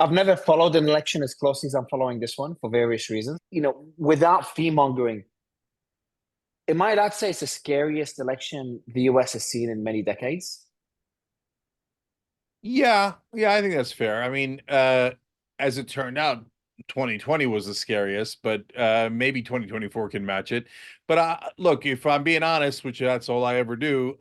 I've never followed an election as closely as I'm following this one for various reasons. Without fear mongering, am I allowed to say it's the scariest election the US has seen in many decades? Yeah, I think that's fair. I mean, as it turned out, 2020 was the scariest, but maybe 2024 can match it. But look, if I'm being honest, which that's all I ever do,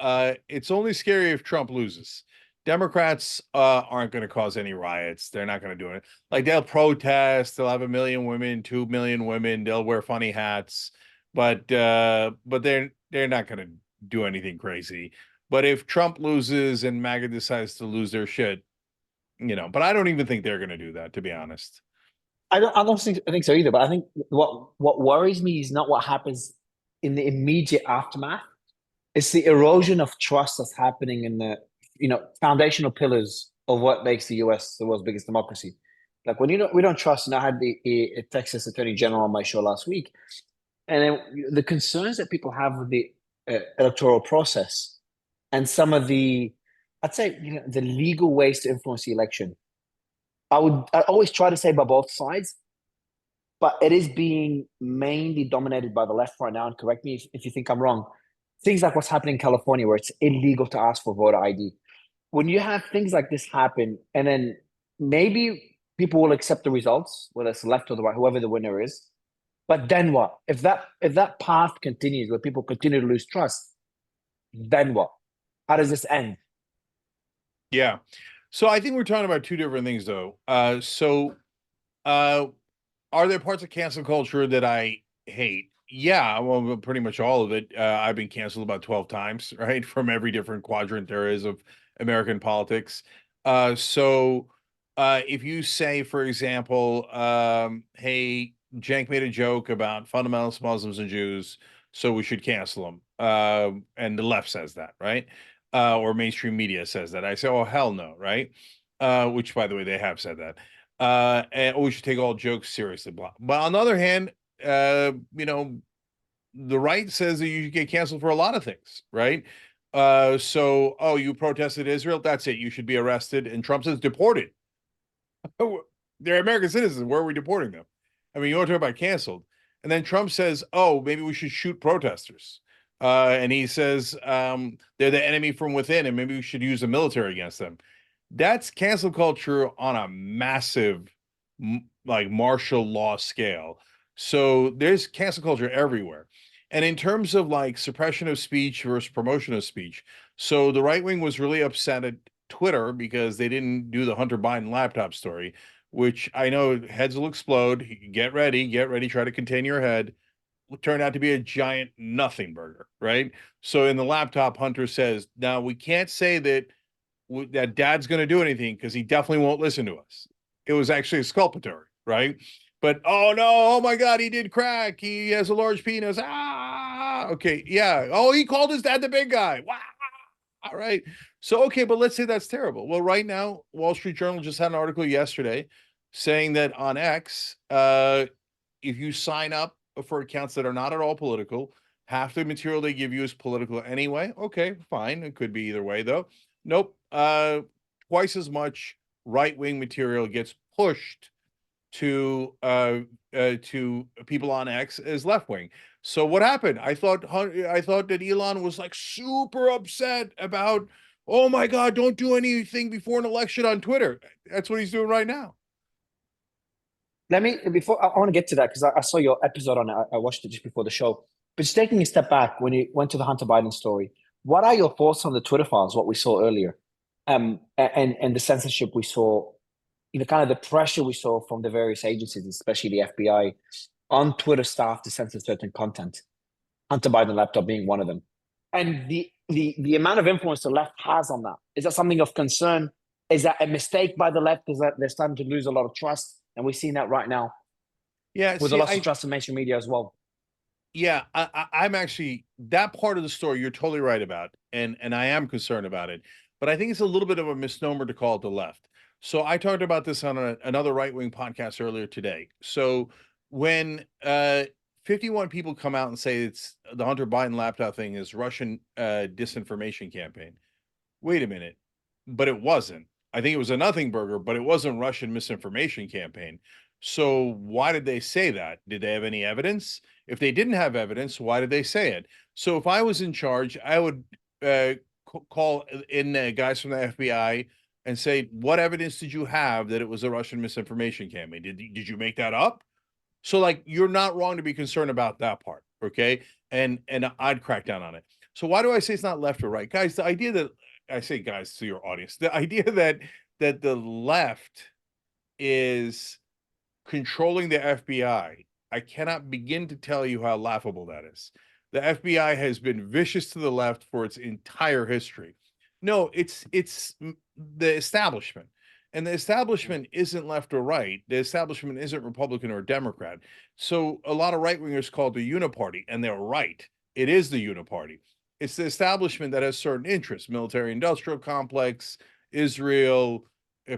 it's only scary if Trump loses. Democrats aren't going to cause any riots. They're not going to do it. Like they'll protest. They'll have 1 million women, 2 million women. They'll wear funny hats, but they're not going to do anything crazy. But if Trump loses and MAGA decides to lose their shit, but I don't even think they're going to do that, to be honest. I don't think so either. But I think what worries me is not what happens in the immediate aftermath. It's the erosion of trust that's happening in the foundational pillars of what makes the US the world's biggest democracy. Like when we don't trust, and I had the Texas Attorney General on my show last week, and then the concerns that people have with the electoral process and some of the, I'd say, the legal ways to influence the election. I always try to say by both sides, but it is being mainly dominated by the left right now. And correct me if you think I'm wrong. Things like what's happening in California, where it's illegal to ask for voter ID. When you have things like this happen, and then maybe people will accept the results, whether it's left or the right, whoever the winner is. But then what? If that path continues, where people continue to lose trust, then what? How does this end? Yeah. So I think we're talking about two different things, though. Uh, are there parts of cancel culture that I hate? Yeah, well, pretty much all of it. I've been canceled about 12 times, right? From every different quadrant there is of American politics. If you say, for example, hey, Cenk made a joke about fundamentalist Muslims and Jews, so we should cancel them. And the left says that, right? Or mainstream media says that. I say, oh, hell no, right? Which, by the way, they have said that. And we should take all jokes seriously. Blah. But on the other hand, uh, you know, the right says that you should get canceled for a lot of things, right? Oh, you protested Israel, that's it. You should be arrested. And Trump says deported. They're American citizens. Where are we deporting them? I mean, you want to talk about canceled. And then Trump says, oh, maybe we should shoot protesters. And he says they're the enemy from within, and maybe we should use the military against them. That's cancel culture on a massive, like martial law scale. So there's cancel culture everywhere. And in terms of like suppression of speech versus promotion of speech, so the right wing was really upset at Twitter because they didn't do the Hunter Biden laptop story, which I know heads will explode. Get ready, try to contain your head. Turned out to be a giant nothing burger, right? So in the laptop, Hunter says, now we can't say that dad's going to do anything because he definitely won't listen to us. It was actually exculpatory, right? But oh no, oh my God, he did crack. He has a large penis. Okay, yeah. Oh, he called his dad the big guy. Wow. All right. So, okay, but let's say that's terrible. Well, right now, Wall Street Journal just had an article yesterday saying that on X, if you sign up for accounts that are not at all political, half the material they give you is political anyway. Okay, fine. It could be either way, though. Nope. Twice as much right wing material gets pushed to people on X as left wing. So what happened? I thought that Elon was like super upset about, oh my God, don't do anything before an election on Twitter. That's what he's doing right now. Let me before I want to get to that because I saw your episode on it. I watched it just before the show. But just taking a step back, when you went to the Hunter Biden story, what are your thoughts on the Twitter files? What we saw earlier, and the censorship we saw, kind of the pressure we saw from the various agencies, especially the FBI, on Twitter staff to censor certain content. Hunter Biden laptop being one of them, and the amount of influence the left has on that. Is that something of concern? Is that a mistake by the left? Is that they're starting to lose a lot of trust? And we're seeing that right now Yeah, with a see, loss of trust in mainstream media as well. I'm actually that part of the story you're totally right about, and I am concerned about it. But I think it's a little bit of a misnomer to call it the left. So I talked about this on another right wing podcast earlier today. So when 51 people come out and say it's the Hunter Biden laptop thing is Russian disinformation campaign, wait a minute, but it wasn't. I think it was a nothing burger, but it wasn't Russian misinformation campaign. So why did they say that? Did they have any evidence? If they didn't have evidence, why did they say it? So if I was in charge, I would call in guys from the FBI and say, what evidence did you have that it was a Russian misinformation campaign? Did you make that up? So like you're not wrong to be concerned about that part, okay? And I'd crack down on it. So why do I say it's not left or right? Guys, the idea that I say guys to your audience, the idea that the left is controlling the FBI, I cannot begin to tell you how laughable that is. The FBI has been vicious to the left for its entire history. No, it's the establishment. And the establishment isn't left or right. The establishment isn't Republican or Democrat. So a lot of right wingers call it the uniparty, and they're right. It is the uniparty. It's the establishment that has certain interests, military industrial complex, Israel,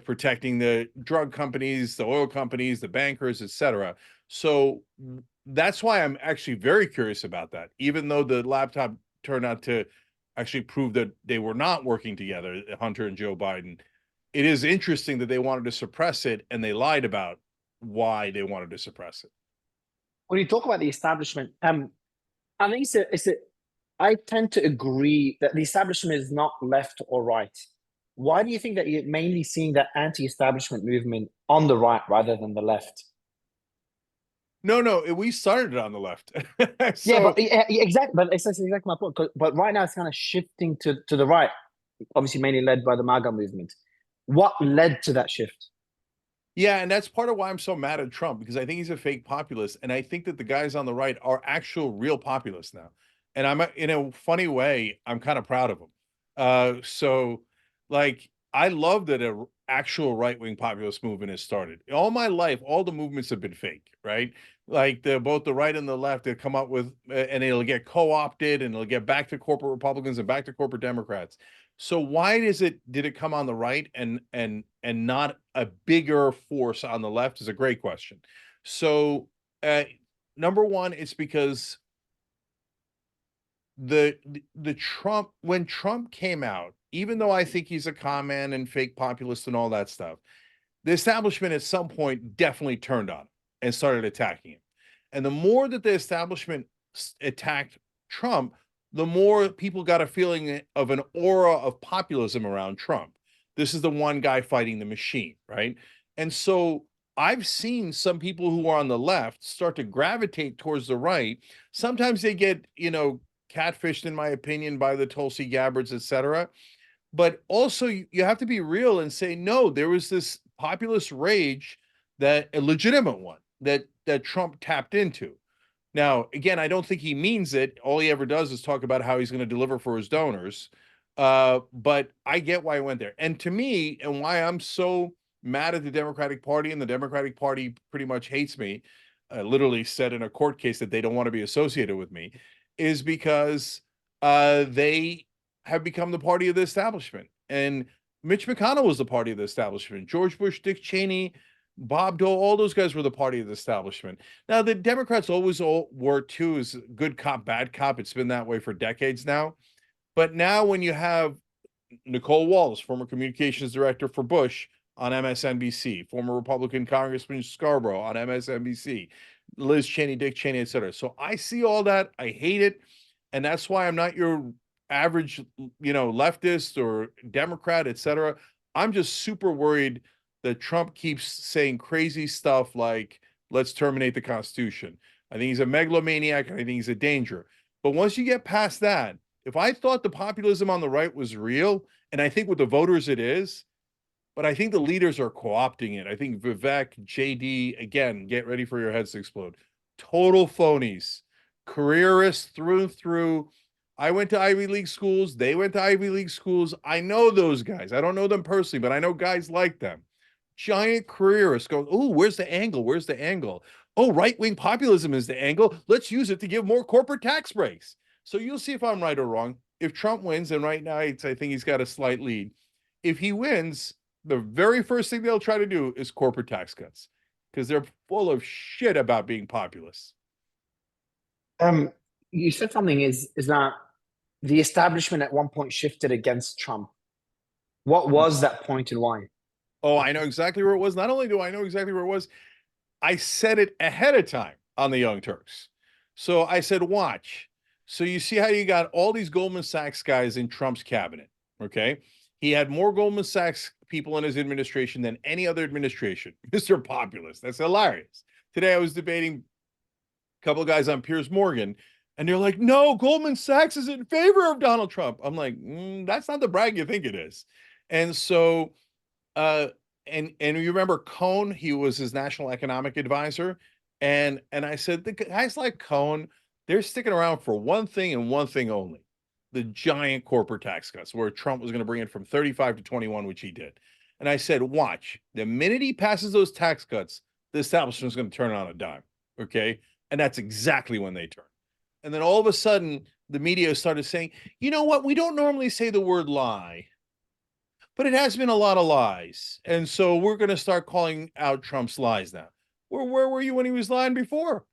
protecting the drug companies, the oil companies, the bankers, etc. So that's why I'm actually very curious about that. Even though the laptop turned out to actually prove that they were not working together, Hunter and Joe Biden, it is interesting that they wanted to suppress it and they lied about why they wanted to suppress it. When you talk about the establishment, I think I tend to agree that the establishment is not left or right. Why do you think that you're mainly seeing that anti-establishment movement on the right rather than the left? No, we started it on the left. Yeah, So but exactly. But it's that's exactly my point. But right now it's kind of shifting to the right, obviously mainly led by the MAGA movement. What led to that shift? yeah, and that's part of why I'm so mad at Trump, because I think he's a fake populist, and I think that the guys on the right are actual real populists now. And I'm in a funny way, I'm kind of proud of them. So like I love that a actual right-wing populist movement has started. All my life, all the movements have been fake, right? Like the both the right and the left that come up with, and it'll get co-opted, and it'll get back to corporate Republicans and back to corporate Democrats. So why did it come on the right and not a bigger force on the left is a great question. So number one, it's because the Trump when Trump came out, even though I think he's a con man and fake populist and all that stuff, the establishment at some point definitely turned on him and started attacking him. And the more that the establishment attacked Trump, the more people got a feeling of an aura of populism around Trump. This is the one guy fighting the machine, right? And so I've seen some people who are on the left start to gravitate towards the right. Sometimes they get, catfished, in my opinion, by the Tulsi Gabbards, etc. But also, you have to be real and say, no, there was this populist rage, that a legitimate one that Trump tapped into. Now, again, I don't think he means it. All he ever does is talk about how he's going to deliver for his donors. But I get why he went there. And to me, and why I'm so mad at the Democratic Party, and the Democratic Party pretty much hates me, literally said in a court case that they don't want to be associated with me, is because they have become the party of the establishment. And Mitch McConnell was the party of the establishment. George Bush, Dick Cheney, Bob Dole, all those guys were the party of the establishment. Now, the Democrats always were too, is good cop, bad cop. It's been that way for decades now. But now when you have Nicole Wallace, former communications director for Bush on MSNBC, former Republican Congressman Scarborough on MSNBC, Liz Cheney, Dick Cheney, etc. So I see all that. I hate it. And that's why I'm not your average, leftist or Democrat, etc. I'm just super worried that Trump keeps saying crazy stuff like, let's terminate the Constitution. I think he's a megalomaniac, and I think he's a danger. But once you get past that, if I thought the populism on the right was real, and I think with the voters it is, but I think the leaders are co-opting it. I think Vivek, JD, again, get ready for your heads to explode. Total phonies, careerists through and through. I went to Ivy League schools. They went to Ivy League schools. I know those guys. I don't know them personally, but I know guys like them. Giant careerists going, oh, where's the angle? Where's the angle? Oh, right-wing populism is the angle. Let's use it to give more corporate tax breaks. So you'll see if I'm right or wrong. If Trump wins, and right now I think he's got a slight lead. If he wins, the very first thing they'll try to do is corporate tax cuts, because they're full of shit about being populist. You said something is that the establishment at one point shifted against Trump. What was that point and why? Oh, I know exactly where it was. Not only do I know exactly where it was, I said it ahead of time on the Young Turks. So I said, watch. So you see how you got all these Goldman Sachs guys in Trump's cabinet. Okay. He had more Goldman Sachs people in his administration than any other administration. Mr. Populist. That's hilarious. Today I was debating a couple of guys on Piers Morgan, and they're like, no, Goldman Sachs is in favor of Donald Trump. I'm like, that's not the brag you think it is. And so uh and you remember Cohn, he was his national economic advisor. And I said, the guys like Cohn, they're sticking around for one thing and one thing only: the giant corporate tax cuts, where Trump was going to bring it from 35 to 21, which he did. And I said, watch, the minute he passes those tax cuts, the establishment is going to turn on a dime. Okay. And that's exactly when they turn. And then all of a sudden, the media started saying, you know what? We don't normally say the word lie, but it has been a lot of lies. And so we're going to start calling out Trump's lies now. Where were you when he was lying before?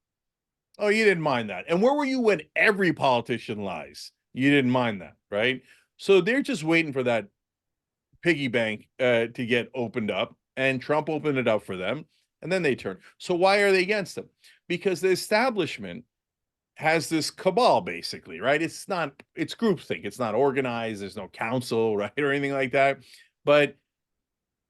Oh, you didn't mind that. And where were you when every politician lies? You didn't mind that, right? So they're just waiting for that piggy bank to get opened up, and Trump opened it up for them, and then they turn. So why are they against him? Because the establishment has this cabal, basically, right? It's groupthink. It's not organized. There's no council, right, or anything like that. But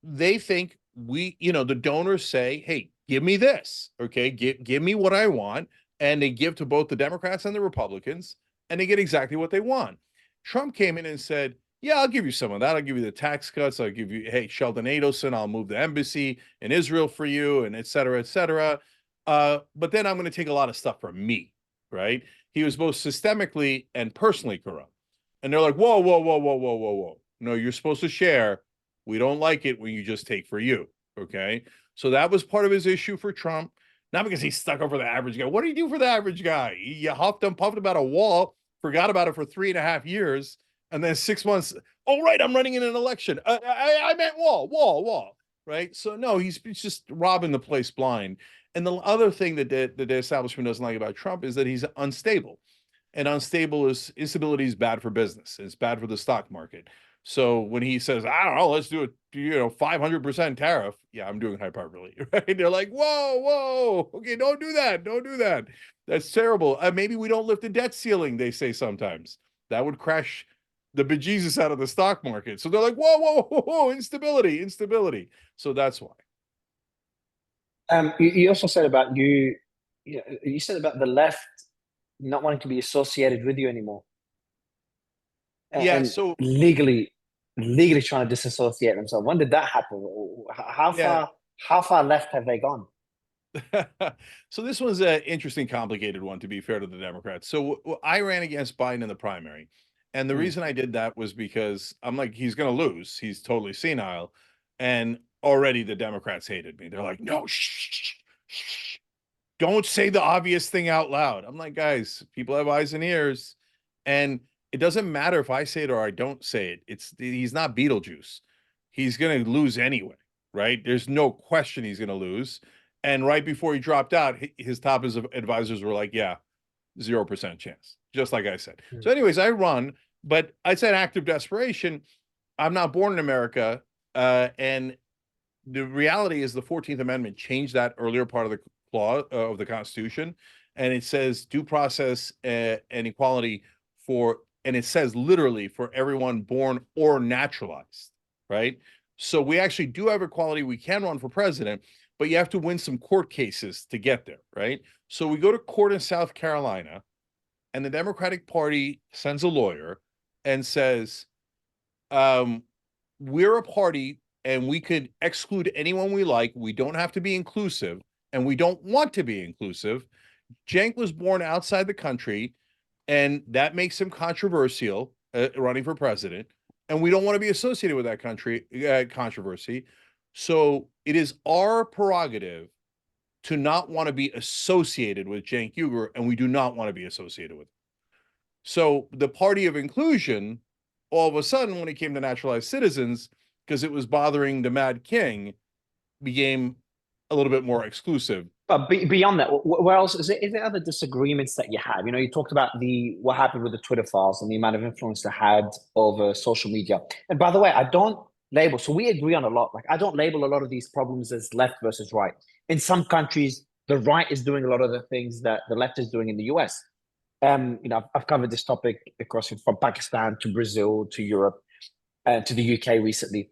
they think the donors say, hey, give me this, okay? Give me what I want. And they give to both the Democrats and the Republicans, and they get exactly what they want. Trump came in and said, yeah, I'll give you some of that. I'll give you the tax cuts. I'll give you, hey, Sheldon Adelson, I'll move the embassy in Israel for you, and et cetera, et cetera. But then I'm going to take a lot of stuff from me, right? He was both systemically and personally corrupt. And they're like, whoa, whoa, whoa, whoa, whoa, whoa, whoa. No, you're supposed to share. We don't like it when you just take for you, okay? So that was part of his issue for Trump. Not because he stuck up for the average guy. What did he do for the average guy? He huffed and puffed about a wall, forgot about it for 3.5 years, and then 6 months, oh, right, I'm running in an election. I meant wall, right? So no, he's just robbing the place blind. And the other thing that the establishment doesn't like about Trump is that he's unstable. And instability is bad for business. It's bad for the stock market. So when he says, I don't know, let's do a 500% tariff. Yeah, I'm doing hyperbole, right? They're like, whoa, okay, don't do that. Don't do that. That's terrible. Maybe we don't lift the debt ceiling, they say sometimes. That would crash the bejesus out of the stock market. So they're like, whoa, instability. So that's why. You also said about you said about the left not wanting to be associated with you anymore, Yeah, and so legally trying to disassociate themselves. When did that happen? How yeah. far left have they gone? So this one's an interesting, complicated one, to be fair to the Democrats. So I ran against Biden in the primary. And the Mm. reason I did that was because I'm like, he's going to lose. He's totally senile. And already the Democrats hated me. They're like, no, shh, don't say the obvious thing out loud. I'm like, guys, people have eyes and ears. And it doesn't matter if I say it or I don't say it. He's not Beetlejuice. He's going to lose anyway, right? There's no question he's going to lose. And right before he dropped out, his top advisors were like, yeah, 0% chance, just like I said. Mm. So, anyways, I run, but it's an act of desperation. I'm not born in America. And the reality is the 14th Amendment changed that earlier part of the clause of the Constitution. And it says due process and equality and it says literally for everyone born or naturalized, right? So we actually do have equality. We can run for president, but you have to win some court cases to get there, right? So we go to court in South Carolina, and the Democratic Party sends a lawyer and says, we're a party and we could exclude anyone we like. We don't have to be inclusive, and we don't want to be inclusive. Cenk was born outside the country, and that makes him controversial running for president. And we don't want to be associated with that controversy. So it is our prerogative to not want to be associated with Cenk Uygur, and we do not want to be associated with him. So the party of inclusion, all of a sudden, when it came to naturalized citizens, because it was bothering the Mad King, became a little bit more exclusive. But beyond that, where else is there other disagreements that you have? You talked about what happened with the Twitter files and the amount of influence they had over social media. And by the way, I don't label. So we agree on a lot. Like I don't label a lot of these problems as left versus right. In some countries, the right is doing a lot of the things that the left is doing in the US. I've covered this topic across from Pakistan to Brazil to Europe to the UK recently.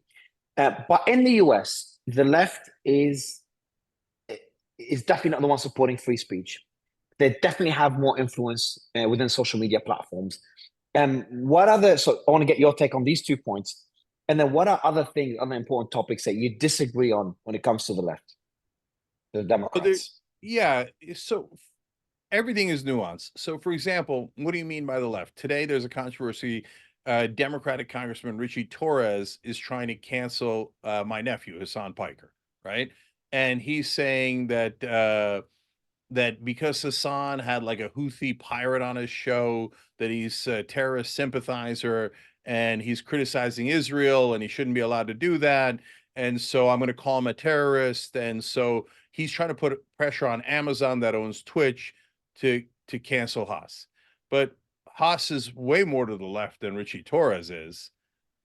But in the US, the left is definitely not the one supporting free speech. They definitely have more influence within social media platforms. What other? So I want to get your take on these 2 points, and then what are other things, other important topics that you disagree on when it comes to the left, the Oh, there, Democrats? yeah. So everything is nuanced. So, for example, what do you mean by the left? Today, there's a controversy. Democratic Congressman Richie Torres is trying to cancel my nephew, Hassan Piker, right? And he's saying that because Hassan had like a Houthi pirate on his show, that he's a terrorist sympathizer and he's criticizing Israel and he shouldn't be allowed to do that. And so I'm going to call him a terrorist. And so he's trying to put pressure on Amazon that owns Twitch to cancel Haas. But Haas is way more to the left than Richie Torres is.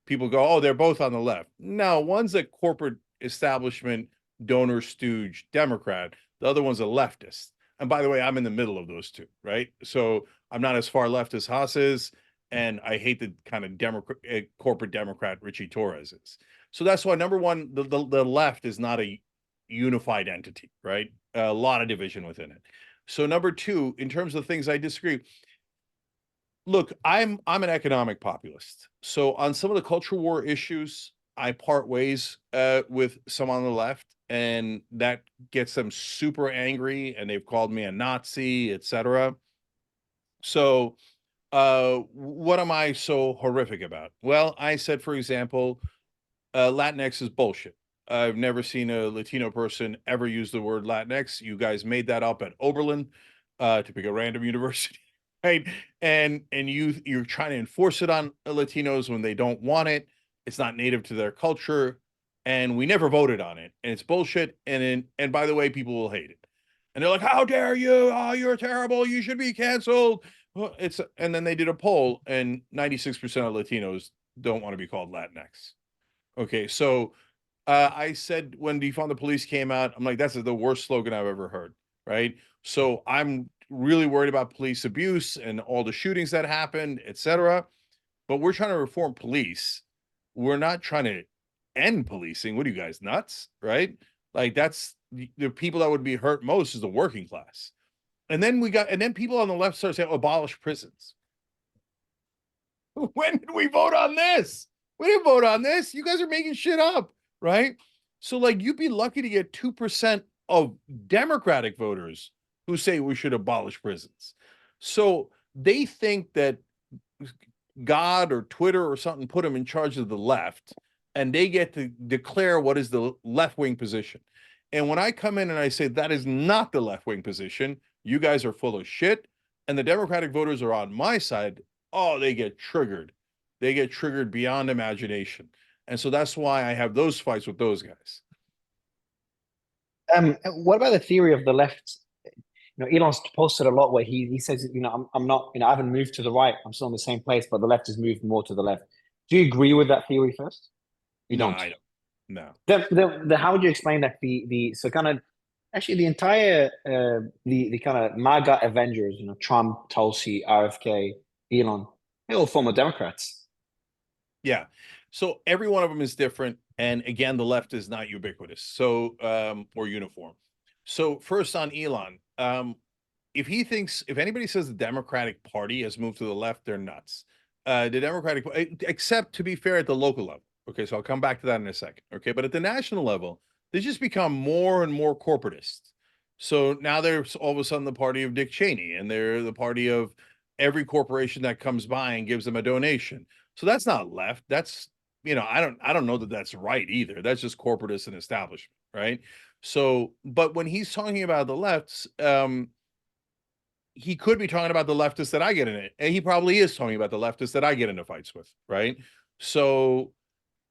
People go, oh, they're both on the left. No, one's a corporate establishment donor stooge Democrat. The other one's a leftist. And by the way, I'm in the middle of those two, right? So I'm not as far left as Haas is, and I hate the kind of corporate Democrat Richie Torres is. So that's why number one, the left is not a unified entity, right? A lot of division within it. So number two, in terms of things I disagree, look, I'm an economic populist. So on some of the culture war issues, I part ways with some on the left, and that gets them super angry, and they've called me a Nazi, etc. So what am I so horrific about? Well, I said, for example, Latinx is bullshit. I've never seen a Latino person ever use the word Latinx. You guys made that up at Oberlin to pick a random university, right? And you're trying to enforce it on Latinos when they don't want it. It's not native to their culture, and we never voted on it, and it's bullshit. And by the way, people will hate it, and they're like, "How dare you? Oh, you're terrible. You should be canceled." Well, and then they did a poll, and 96% of Latinos don't want to be called Latinx. Okay, so I said when defund the police came out, I'm like, that's the worst slogan I've ever heard, right? So I'm really worried about police abuse and all the shootings that happened, etc. But we're trying to reform police. We're not trying to end policing. What are you guys nuts, right? Like that's the people that would be hurt most is the working class. And then people on the left start saying abolish prisons. When did we vote on this? We didn't vote on this. You guys are making shit up, right? So, like, you'd be lucky to get 2% of Democratic voters who say we should abolish prisons. So they think that God or Twitter or something put them in charge of the left, and they get to declare what is the left wing position. And when I come in and I say that is not the left wing position, you guys are full of shit, and the Democratic voters are on my side, oh, they get triggered. They get triggered beyond imagination. And so that's why I have those fights with those guys. What about the theory of the left? Elon's posted a lot where he says, I'm not, I haven't moved to the right. I'm still in the same place, but the left has moved more to the left. Do you agree with that theory first? You No, don't. I don't. No. How would you explain that the so kind of actually the entire the kind of MAGA Avengers, Trump, Tulsi, RFK, Elon, they're all former Democrats. Yeah. So every one of them is different. And again, the left is not ubiquitous. So or uniform. So first on Elon, if anybody says the Democratic Party has moved to the left, they're nuts. The Democratic, except to be fair, at the local level. Okay, so I'll come back to that in a second. Okay, but at the national level, they just become more and more corporatist. So now they're all of a sudden the party of Dick Cheney, and they're the party of every corporation that comes by and gives them a donation. So that's not left. That's I don't know that that's right either. That's just corporatist and establishment, right? So, but when he's talking about the lefts, he could be talking about the leftists that I get in it, and he probably is talking about the leftists that I get into fights with, right? So,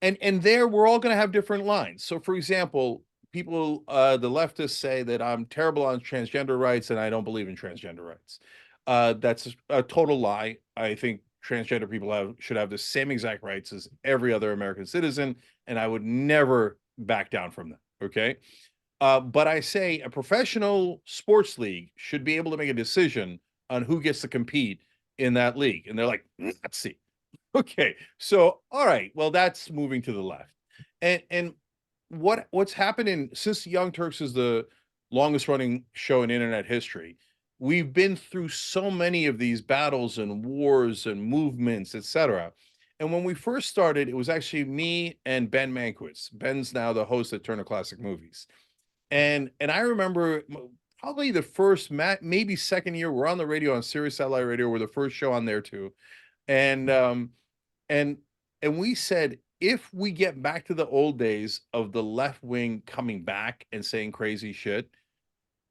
and there we're all going to have different lines. So, for example, people, the leftists say that I'm terrible on transgender rights and I don't believe in transgender rights. That's a total lie. I think transgender people should have the same exact rights as every other American citizen, and I would never back down from that. Okay. But I say a professional sports league should be able to make a decision on who gets to compete in that league. And they're like, let's see. Okay. So, all right. Well, that's moving to the left. And what's happening since Young Turks is the longest running show in internet history, we've been through so many of these battles and wars and movements, etc. And when we first started, it was actually me and Ben Mankiewicz. Ben's now the host at Turner Classic Movies. And I remember probably the first, maybe second year, we're on the radio on Sirius Satellite Radio. We're the first show on there too, and and and we said if we get back to the old days of the left wing coming back and saying crazy shit,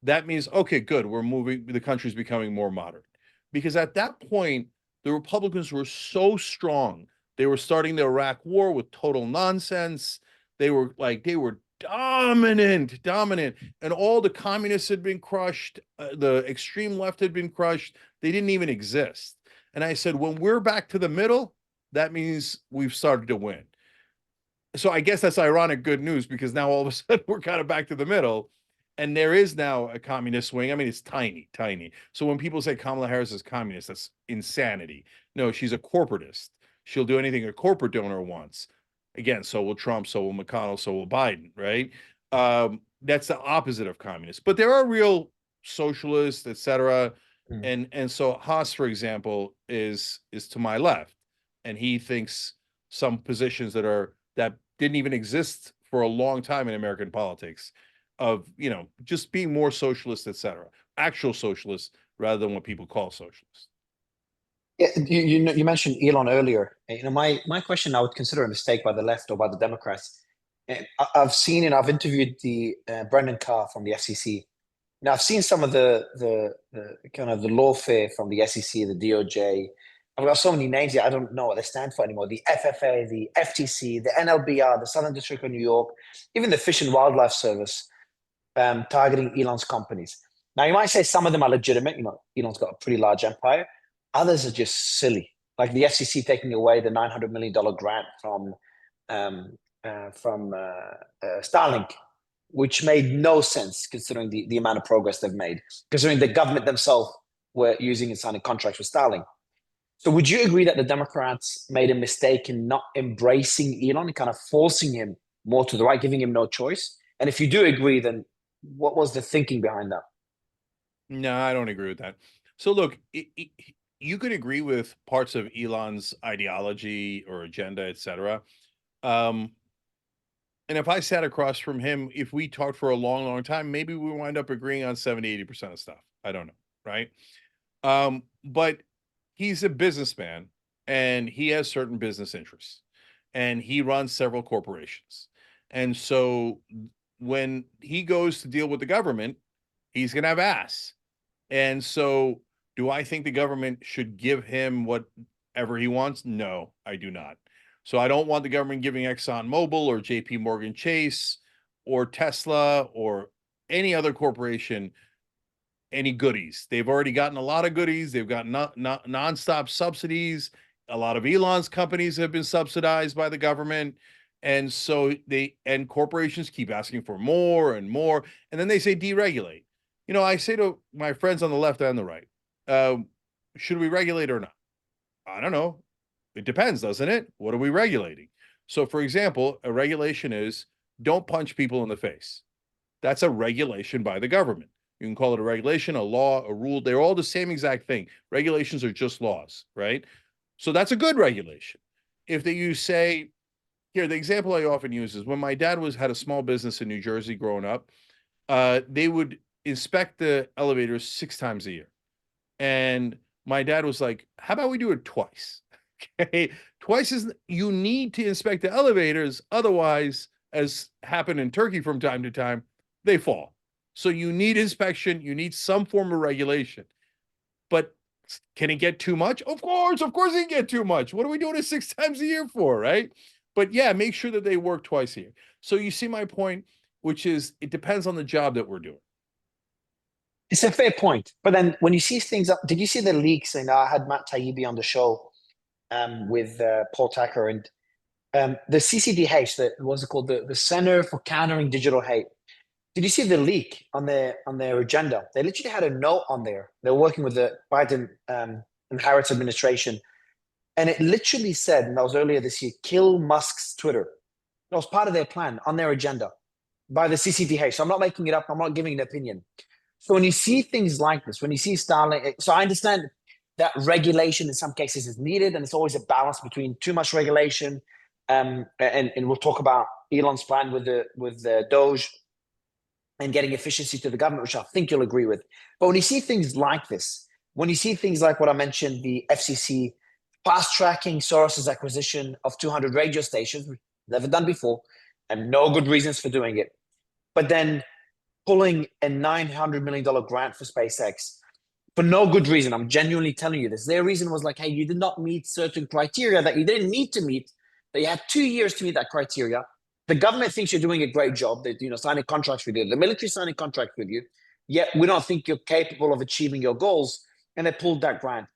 that means okay, good. We're moving. The country's becoming more moderate because at that point the Republicans were so strong. They were starting the Iraq War with total nonsense. They were dominant, and all the communists had been crushed. The extreme left had been crushed. They didn't even exist. And I said, when we're back to the middle, that means we've started to win. So I guess that's ironic good news because now all of a sudden we're kind of back to the middle. And there is now a communist wing. I mean, it's tiny, tiny. So when people say Kamala Harris is communist, that's insanity. No, she's a corporatist. She'll do anything a corporate donor wants. Again, so will Trump, so will McConnell, so will Biden, right? That's the opposite of communist. But there are real socialists, etc. And so Haas, for example, is to my left, and he thinks some positions that didn't even exist for a long time in American politics of, just being more socialist, etc. Actual socialists rather than what people call socialists. Yeah, you mentioned Elon earlier. My question, I would consider a mistake by the left or by the Democrats. And I've seen and I've interviewed the Brendan Carr from the FCC. Now I've seen some of the kind of the lawfare from the SEC, the DOJ. I've got so many names here, I don't know what they stand for anymore. The FFA, the FTC, the NLBR, the Southern District of New York, even the Fish and Wildlife Service, targeting Elon's companies. Now you might say some of them are legitimate. Elon's got a pretty large empire. Others are just silly, like the FCC taking away the $900 million grant from Starlink, which made no sense considering the amount of progress they've made, considering the government themselves were using and signing contracts with Starlink. So would you agree that the Democrats made a mistake in not embracing Elon and kind of forcing him more to the right, giving him no choice? And if you do agree, then what was the thinking behind that? No, I don't agree with that. So look, you could agree with parts of Elon's ideology or agenda, etc. And if I sat across from him, if we talked for a long, long time, maybe we wind up agreeing on 70-80% of stuff. I don't know, right? But he's a businessman and he has certain business interests and he runs several corporations. And so when he goes to deal with the government, he's going to have ass. And so do I think the government should give him whatever he wants? No, I do not. So I don't want the government giving ExxonMobil or JP Morgan Chase or Tesla or any other corporation any goodies. They've already gotten a lot of goodies. They've got nonstop subsidies. A lot of Elon's companies have been subsidized by the government. And so corporations keep asking for more and more. And then they say deregulate. I say to my friends on the left and the right, should we regulate or not? I don't know. It depends, doesn't it? What are we regulating? So, for example, a regulation is don't punch people in the face. That's a regulation by the government. You can call it a regulation, a law, a rule. They're all the same exact thing. Regulations are just laws, right? So that's a good regulation. If you say, here, the example I often use is when my dad had a small business in New Jersey growing up, they would inspect the elevators 6 times a year. And my dad was like, how about we do it twice? Okay. Twice is you need to inspect the elevators. Otherwise, as happened in Turkey from time to time, they fall. So you need inspection. You need some form of regulation. But can it get too much? Of course it can get too much. What are we doing it 6 times a year for, right? But yeah, make sure that they work twice a year. So you see my point, which is it depends on the job that we're doing. It's a fair point. But then when you see things up, did you see the leaks? And I had Matt Taibbi on the show with Paul Tucker and the CCDH, the what's it called, the Center for Countering Digital Hate. Did you see the leak on their agenda? They literally had a note on there. They're working with the Biden and Harris administration, and it literally said, and that was earlier this year, kill Musk's Twitter. That was part of their plan on their agenda by the CCDH. So I'm not making it up. I'm not giving an opinion. So when you see things like this, when you see Starlink, so I understand that regulation in some cases is needed, and it's always a balance between too much regulation, and we'll talk about Elon's plan with the D.O.G.E and getting efficiency to the government, which I think you'll agree with. But when you see things like this, when you see things like what I mentioned, the FCC fast tracking Soros's acquisition of 200 radio stations, never done before, and no good reasons for doing it, but then pulling a $900 million grant for SpaceX for no good reason. I'm genuinely telling you this. Their reason was like, hey, you did not meet certain criteria that you didn't need to meet, that you had 2 years to meet that criteria. The government thinks you're doing a great job. They're signing contracts with you. The military signing contracts with you. Yet we don't think you're capable of achieving your goals. And they pulled that grant.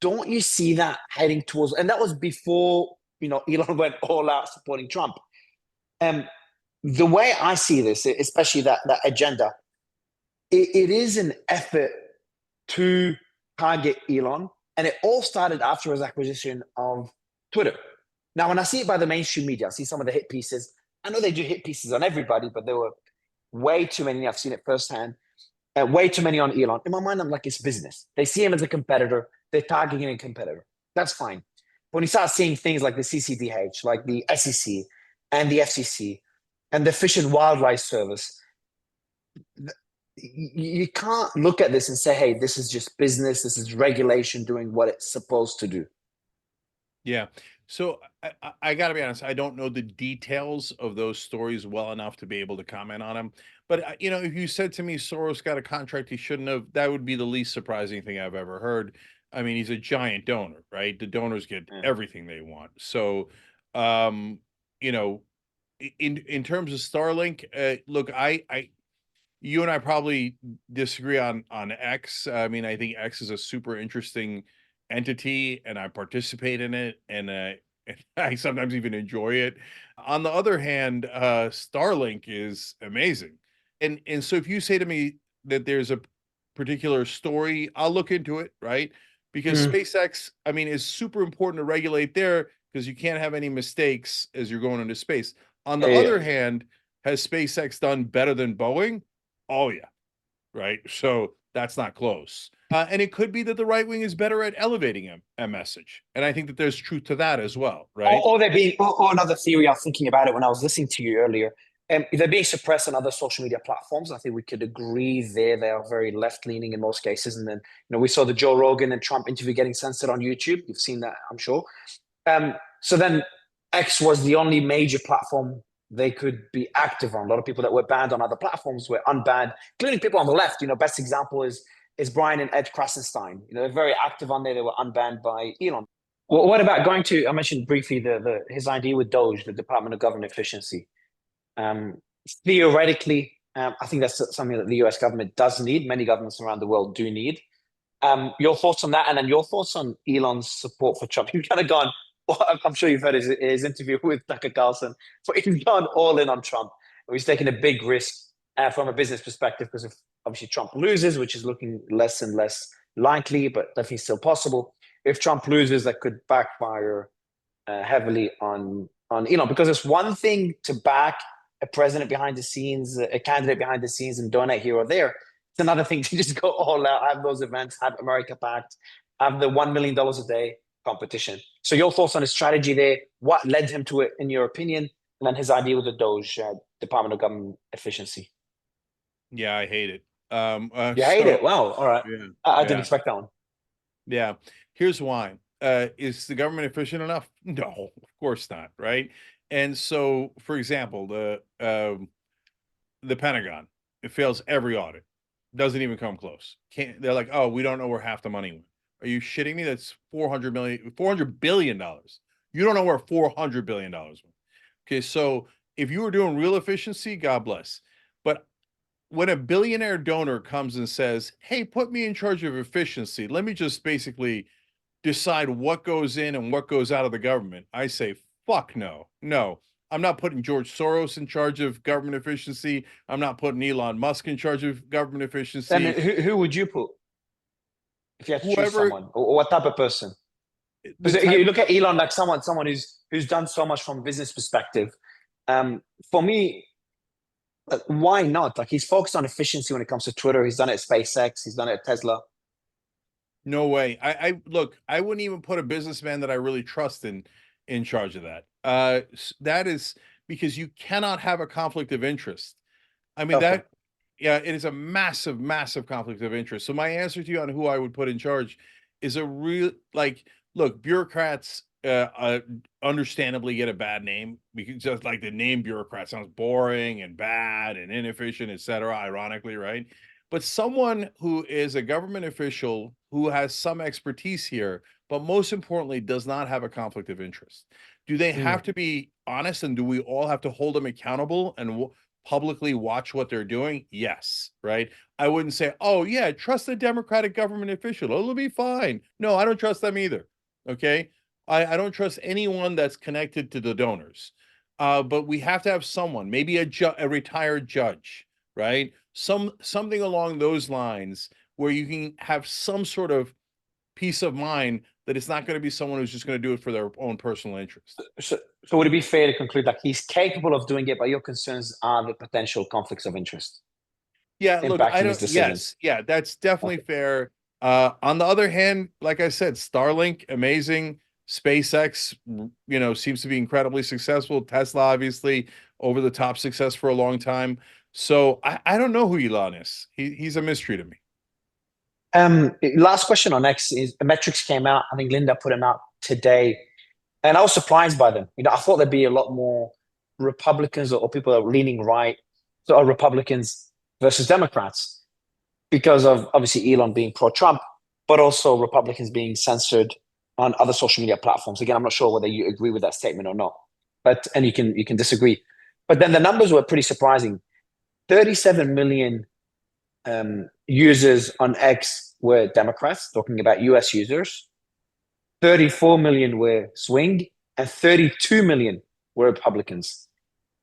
Don't you see that heading towards? And that was before Elon went all out supporting Trump. The way I see this, especially that agenda, it is an effort to target Elon, and it all started after his acquisition of Twitter. Now, when I see it by the mainstream media, I see some of the hit pieces. I know they do hit pieces on everybody, but there were way too many. I've seen it firsthand. Way too many on Elon. In my mind, I'm like, it's business. They see him as a competitor. They're targeting a competitor. That's fine. But when you start seeing things like the CCDH, like the SEC and the FCC and the Fish and Wildlife Service, you can't look at this and say, hey, this is just business. This is regulation doing what it's supposed to do. Yeah. So I got to be honest, I don't know the details of those stories well enough to be able to comment on them. But if you said to me Soros got a contract he shouldn't have, that would be the least surprising thing I've ever heard. I mean, he's a giant donor, right? The donors get everything they want. So, you know, in terms of Starlink, look, you and I probably disagree on X. I mean, I think X is a super interesting entity, and I participate in it, and I sometimes even enjoy it. On the other hand, Starlink is amazing, and so if you say to me that there's a particular story, I'll look into it, right? Because SpaceX, I mean, is super important to regulate there because you can't have any mistakes as you're going into space. On the other hand, has SpaceX done better than Boeing? Oh yeah, right. So that's not close. And it could be that the right wing is better at elevating a message, and I think that there's truth to that as well, right? Or they're being, or another theory I was thinking about it when I was listening to you earlier. They're being suppressed on other social media platforms. I think we could agree there. They are very left leaning in most cases. And then, we saw the Joe Rogan and Trump interview getting censored on YouTube. You've seen that, I'm sure. So then X was the only major platform they could be active on. A lot of people that were banned on other platforms were unbanned, including people on the left. Best example is Brian and Ed Krasenstein. They're very active on there. They were unbanned by Elon. Well, what about going to? I mentioned briefly his idea with D.O.G.E, the Department of Government Efficiency. Theoretically, I think that's something that the U.S. government does need. Many governments around the world do need. Your thoughts on that, and then your thoughts on Elon's support for Trump. You've kind of gone. Well, I'm sure you've heard his interview with Tucker Carlson. But he's gone all in on Trump. He's taking a big risk from a business perspective because if obviously Trump loses, which is looking less and less likely, but definitely still possible. If Trump loses, that could backfire heavily on Elon, because it's one thing to back a president behind the scenes, a candidate behind the scenes, and donate here or there. It's another thing to just go all out, have those events, have America Pact, have the $1 million a day competition. So your thoughts on his strategy there? What led him to it, in your opinion? And then his idea with the D.O.G.E, Department of Government Efficiency. Yeah, I hate it. You hate it? Wow. All right. Yeah, I didn't expect that one. Yeah. Here's why. Is the government efficient enough? No, of course not, right? And so, for example, the Pentagon, it fails every audit. Doesn't even come close. They're like, oh, we don't know where half the money went. Are you shitting me? That's $400 billion. You don't know where $400 billion went. Okay, so if you were doing real efficiency, God bless. But when a billionaire donor comes and says, hey, put me in charge of efficiency, let me just basically decide what goes in and what goes out of the government. I say, fuck no, no. I'm not putting George Soros in charge of government efficiency. I'm not putting Elon Musk in charge of government Then efficiency. who would you put if you had to choose Whoever someone, or what type of person? the Because type you of look at Elon like someone who's done so much from a business perspective. For me, why not? Like he's focused on efficiency when it comes to Twitter. He's done it at SpaceX. He's done it at Tesla. no way. I look, I wouldn't even put a businessman that I really trust in charge of that. That is because you cannot have a conflict of interest. I mean Okay. that yeah, it is a massive, massive conflict of interest. So my answer to you on who I would put in charge is a real like look, bureaucrats understandably get a bad name because just like the name bureaucrat sounds boring and bad and inefficient, etc. Ironically, right? But someone who is a government official who has some expertise here, but most importantly, does not have a conflict of interest. Do they have Mm. to be honest and do we all have to hold them accountable and publicly watch what they're doing? Yes, right? I wouldn't say, oh, yeah, trust the Democratic government official. It'll be fine. No, I don't trust them either. Okay. I don't trust anyone that's connected to the donors. But we have to have someone, maybe a retired judge, right? Something along those lines where you can have some sort of peace of mind that it's not going to be someone who's just going to do it for their own personal interest. So would it be fair to conclude that he's capable of doing it, but your concerns are the potential conflicts of interest Yeah, look, I impacting his don't decisions? yes, yeah, that's definitely Okay. fair. On the other hand, like I said, Starlink, amazing. SpaceX, seems to be incredibly successful. Tesla, obviously, over the top success for a long time. So I don't know who Elon is. He's a mystery to me. Last question on X is the metrics came out. I think Linda put them out today, and I was surprised by them. I thought there'd be a lot more Republicans or people that are leaning right, so are Republicans versus Democrats because of obviously Elon being pro-Trump, but also Republicans being censored on other social media platforms. Again, I'm not sure whether you agree with that statement or not, but and you can disagree. But then the numbers were pretty surprising. 37 million users on X were Democrats, talking about US users. 34 million were swing, and 32 million were Republicans.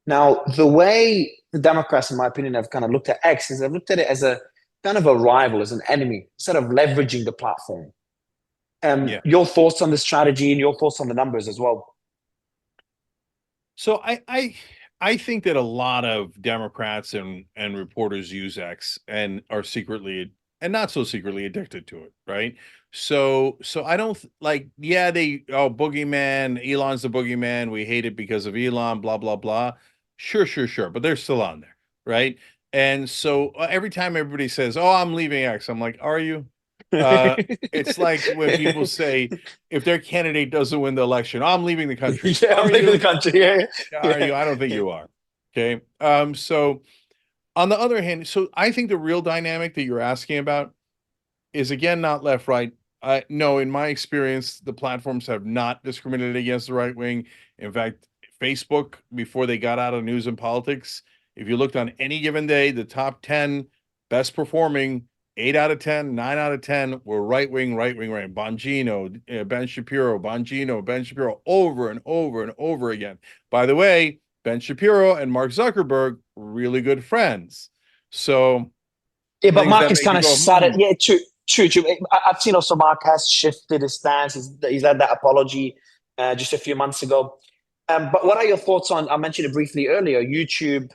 Now, the way the Democrats, in my opinion, have kind of looked at X is they've looked at it as a kind of a rival, as an enemy, instead of leveraging the platform. Yeah. Your thoughts on the strategy and your thoughts on the numbers as well? So I think that a lot of Democrats and reporters use X and are secretly and not so secretly addicted to it, right? So I don't like yeah, boogeyman, Elon's the boogeyman, we hate it because of Elon, blah blah blah. Sure, sure, sure, but they're still on there, right? And so every time everybody says, "Oh, I'm leaving X," I'm like, "Are you?" Uh it's like when people say if their candidate doesn't win the election, "Oh, I'm leaving the country." Yeah, I'm Are leaving the you? country. Yeah, Are yeah, you? I don't think yeah. you are. Okay. So on the other hand, so I think the real dynamic that you're asking about is again not left right. No, in my experience, the platforms have not discriminated against the right wing. In fact, Facebook, before they got out of news and politics, if you looked on any given day, the top 10 best performing, 8 out of 10, 9 out of 10 were right wing, right wing, right. Bongino, Ben Shapiro, Bongino, Ben Shapiro, over and over and over again. By the way, Ben Shapiro and Mark Zuckerberg, really good friends. So Yeah, but things Mark that is make kind you of go, started. hmm. Yeah, true, true, true. Have seen also Mark has shifted his stance. He's had that apology just a few months ago. But what are your thoughts on? I mentioned it briefly earlier. YouTube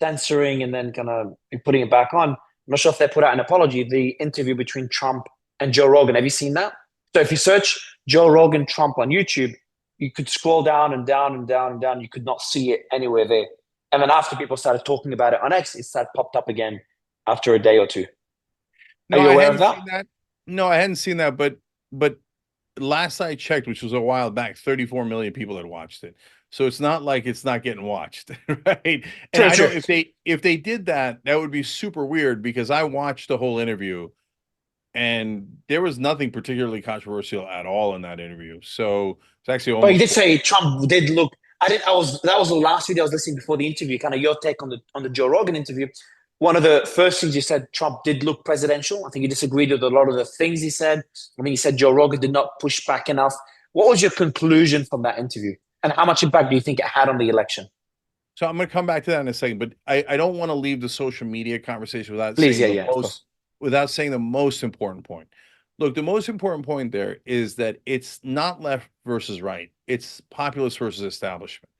censoring and then kind of putting it back on. I'm not sure if they put out an apology. The interview between Trump and Joe Rogan. Have you seen that? So if you search Joe Rogan Trump on YouTube, you could scroll down and down and down and down. You could not see it anywhere there. And then after people started talking about it on X, it started popped up again after a day or two. Are No, you I aware of hadn't that? seen that. No, I hadn't seen that, but last I checked, which was a while back, 34 million people had watched it. So it's not like it's not getting watched, right? And True, I true. don't if they did that, that would be super weird because I watched the whole interview and there was nothing particularly controversial at all in that interview. So it's actually But you almost did say Trump did look. I did. I was that was the last video I was listening before the interview. Kind of your take on the Joe Rogan interview. one of the first things you said, Trump did look presidential. I think you disagreed with a lot of the things he said. I think you said Joe Rogan did not push back enough. What was your conclusion from that interview? And how much impact do you think it had on the election? So I'm going to come back to that in a second, but I don't want to leave the social media conversation without Please, saying yeah, the yeah, of course. most important point. Look, the most important point there is that it's not left versus right. It's populist versus establishment.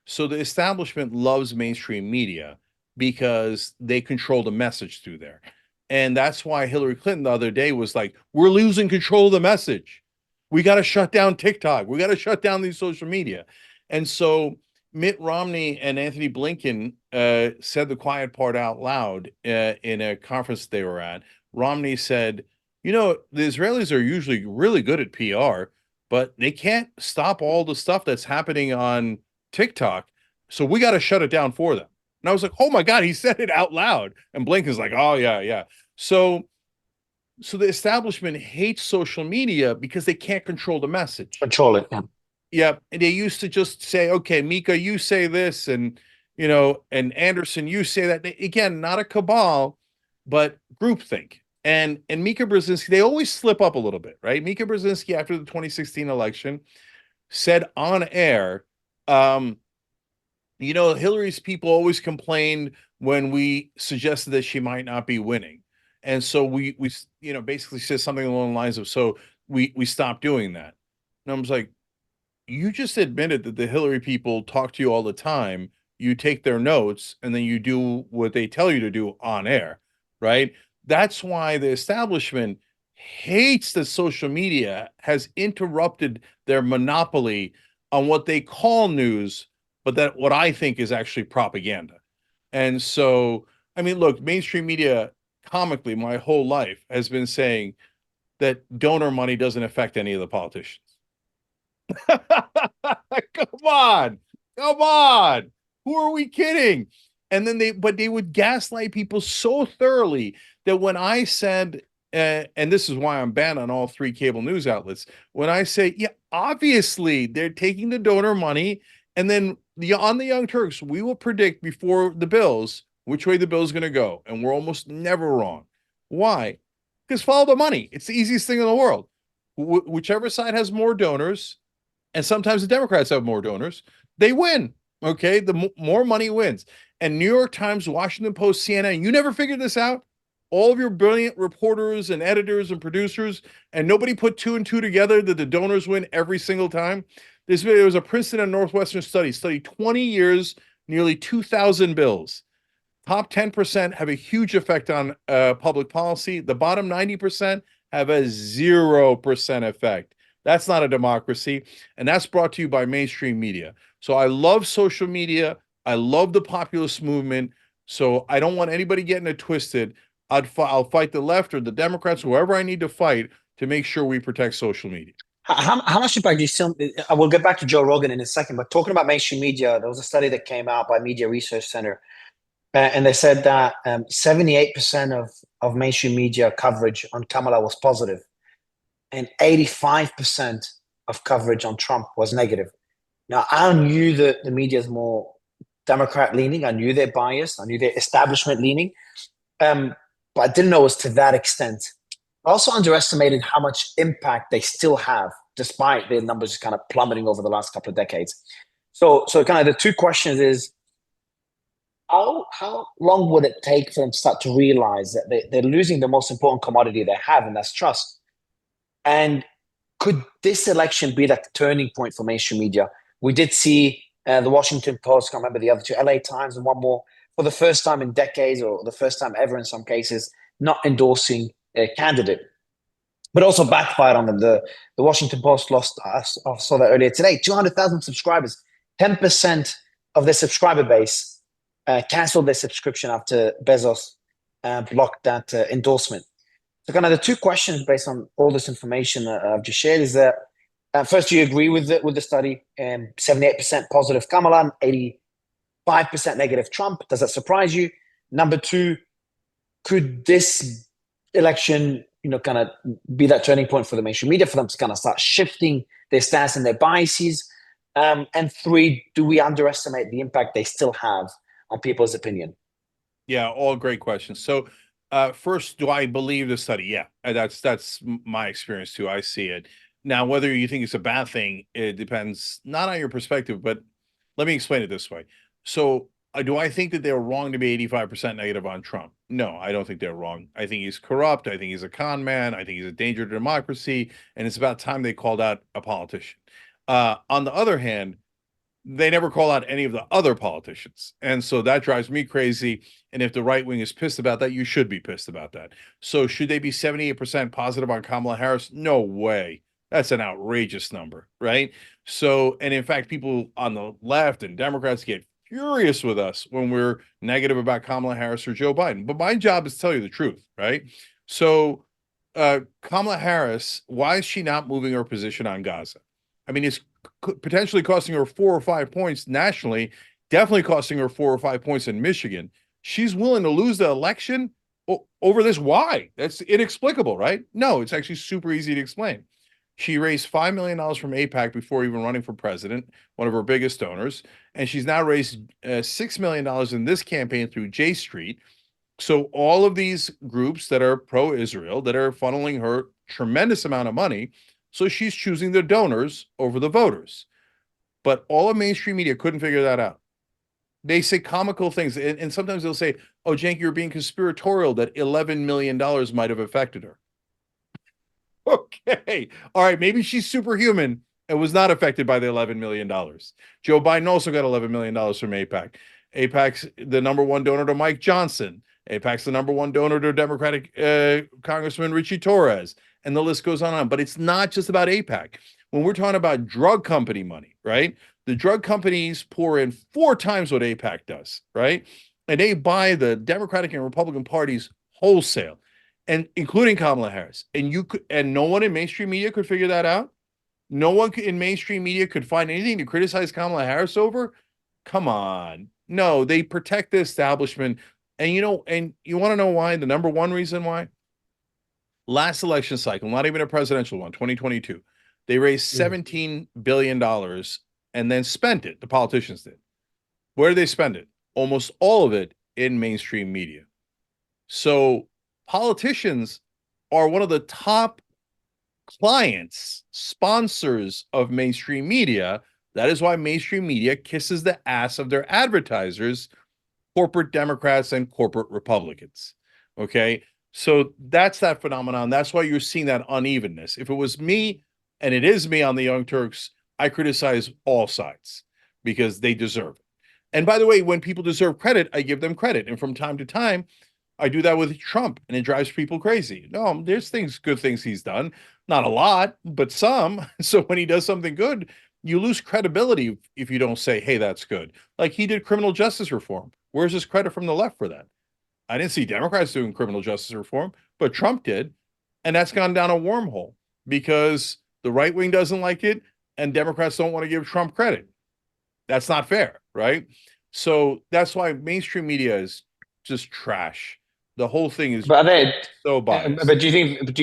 So the establishment loves mainstream media because they control the message through there. And that's why Hillary Clinton the other day was like, we're losing control of the message. We got to shut down TikTok. We got to shut down these social media. And so Mitt Romney and Anthony Blinken said the quiet part out loud in a conference they were at. Romney said, you know, the Israelis are usually really good at PR, but they can't stop all the stuff that's happening on TikTok. So we got to shut it down for them. And I was like, oh my God, he said it out loud. And Blinken's like, oh, yeah, yeah. So the establishment hates social media because they can't control the message. Control it. Yeah. Yeah, they used to just say, okay, Mika, you say this, and you know, and Anderson, you say that. Again, not a cabal, but groupthink. And Mika Brzezinski, they always slip up a little bit, right? Mika Brzezinski, after the 2016 election, said on air, you know, Hillary's people always complained when we suggested that she might not be winning. And so we you know, basically said something along the lines of, so we stopped doing that. And I was like, you just admitted that the Hillary people talk to you all the time. You take their notes and then you do what they tell you to do on air, right? That's why the establishment hates that social media has interrupted their monopoly on what they call news, but that what I think is actually propaganda. And so, I mean, look, mainstream media comically my whole life has been saying that donor money doesn't affect any of the politicians. Come on. Come on. Who are we kidding? And then they would gaslight people so thoroughly that when I said, and this is why I'm banned on all three cable news outlets, when I say, yeah, obviously they're taking the donor money, and then on the Young Turks, we will predict before the bills which way the bill is going to go. And we're almost never wrong. Why? Because follow the money. It's the easiest thing in the world. Whichever side has more donors, and sometimes the Democrats have more donors, they win. Okay, the more money wins. And New York Times, Washington Post, CNN, you never figured this out? All of your brilliant reporters and editors and producers, and nobody put two and two together that the donors win every single time. There was a Princeton and Northwestern studied 20 years, nearly 2,000 bills. Top 10% have a huge effect on public policy. The bottom 90% have a 0% effect. That's not a democracy. And that's brought to you by mainstream media. So I love social media. I love the populist movement. So I don't want anybody getting it twisted. I'll fight the left or the Democrats, whoever I need to fight to make sure we protect social media. How much impact do you still? I will get back to Joe Rogan in a second, but talking about mainstream media, there was a study that came out by Media Research Center, and they said that 78% of mainstream media coverage on Kamala was positive, and 85% of coverage on Trump was negative. Now, I knew that the media is more Democrat leaning. I knew they're biased. I knew they're establishment leaning, but I didn't know it was to that extent. I also underestimated how much impact they still have, despite their numbers kind of plummeting over the last couple of decades. So kind of the two questions is, how long would it take for them to start to realize that they're losing the most important commodity they have, and that's trust? And could this election be that turning point for mainstream media? We did see the Washington Post, I can't remember the other two, LA Times, and one more, for the first time in decades, or the first time ever in some cases, not endorsing a candidate, but also backfired on them. The Washington Post lost, I saw that earlier today, 200,000 subscribers, 10% of their subscriber base canceled their subscription after Bezos blocked that endorsement. So kind of the two questions based on all this information that I've just shared is that, first, do you agree with the study? 78% positive Kamala, 85% negative Trump. Does that surprise you? Number two, could this election, kind of be that turning point for the mainstream media, for them to kind of start shifting their stance and their biases? And three, do we underestimate the impact they still have on people's opinion? Yeah, all great questions. So, first, do I believe the study? Yeah, that's my experience too. I see it. Now, whether you think it's a bad thing, it depends not on your perspective, but let me explain it this way. So, do I think that they're wrong to be 85% negative on Trump? No, I don't think they're wrong. I think he's corrupt. I think he's a con man. I think he's a danger to democracy, and it's about time they called out a politician. On the other hand, they never call out any of the other politicians. And so that drives me crazy. And if the right wing is pissed about that, you should be pissed about that. So should they be 78% positive on Kamala Harris? No way. That's an outrageous number, right? So, and in fact, people on the left and Democrats get furious with us when we're negative about Kamala Harris or Joe Biden. But my job is to tell you the truth, right? So, Kamala Harris, why is she not moving her position on Gaza? I mean, it's potentially costing her 4 or 5 points nationally, definitely costing her 4 or 5 points in Michigan. She's willing to lose the election over this. Why? That's inexplicable, right? No, it's actually super easy to explain. She raised $5 million from AIPAC before even running for president, one of her biggest donors, and she's now raised $6 million in this campaign through J Street. So all of these groups that are pro-Israel that are funneling her tremendous amount of money, so she's choosing the donors over the voters. But all of mainstream media couldn't figure that out. They say comical things, and sometimes they'll say, "Oh, Cenk, you're being conspiratorial that $11 million might have affected her." Okay, all right, maybe she's superhuman and was not affected by the $11 million. Joe Biden also got $11 million from AIPAC. AIPAC's the number one donor to Mike Johnson. AIPAC's the number one donor to Democratic Congressman Richie Torres, and the list goes on and on. But it's not just about AIPAC. When we're talking about drug company money, right? The drug companies pour in 4 times what AIPAC does, right? And they buy the Democratic and Republican parties wholesale, and including Kamala Harris. And you could, and no one in mainstream media could figure that out. No one in mainstream media could find anything to criticize Kamala Harris over. Come on. No, they protect the establishment. And and you want to know why? The number one reason why? Last election cycle, not even a presidential one, 2022, they raised $17 billion and then spent it. The politicians did. Where did they spend it? Almost all of it in mainstream media. So politicians are one of the top clients, sponsors of mainstream media. That is why mainstream media kisses the ass of their advertisers, corporate Democrats and corporate Republicans. Okay. So that's that phenomenon. That's why you're seeing that unevenness. If it was me, and it is me on the Young Turks, I criticize all sides because they deserve it. And by the way, when people deserve credit, I give them credit. And from time to time, I do that with Trump, and it drives people crazy. No, there's good things he's done. Not a lot, but some. So when he does something good, you lose credibility if you don't say, hey, that's good. Like he did criminal justice reform. Where's his credit from the left for that? I didn't see Democrats doing criminal justice reform, but Trump did. And that's gone down a wormhole because the right wing doesn't like it and Democrats don't want to give Trump credit. That's not fair, right? So that's why mainstream media is just trash. The whole thing is But are they, so biased. but do you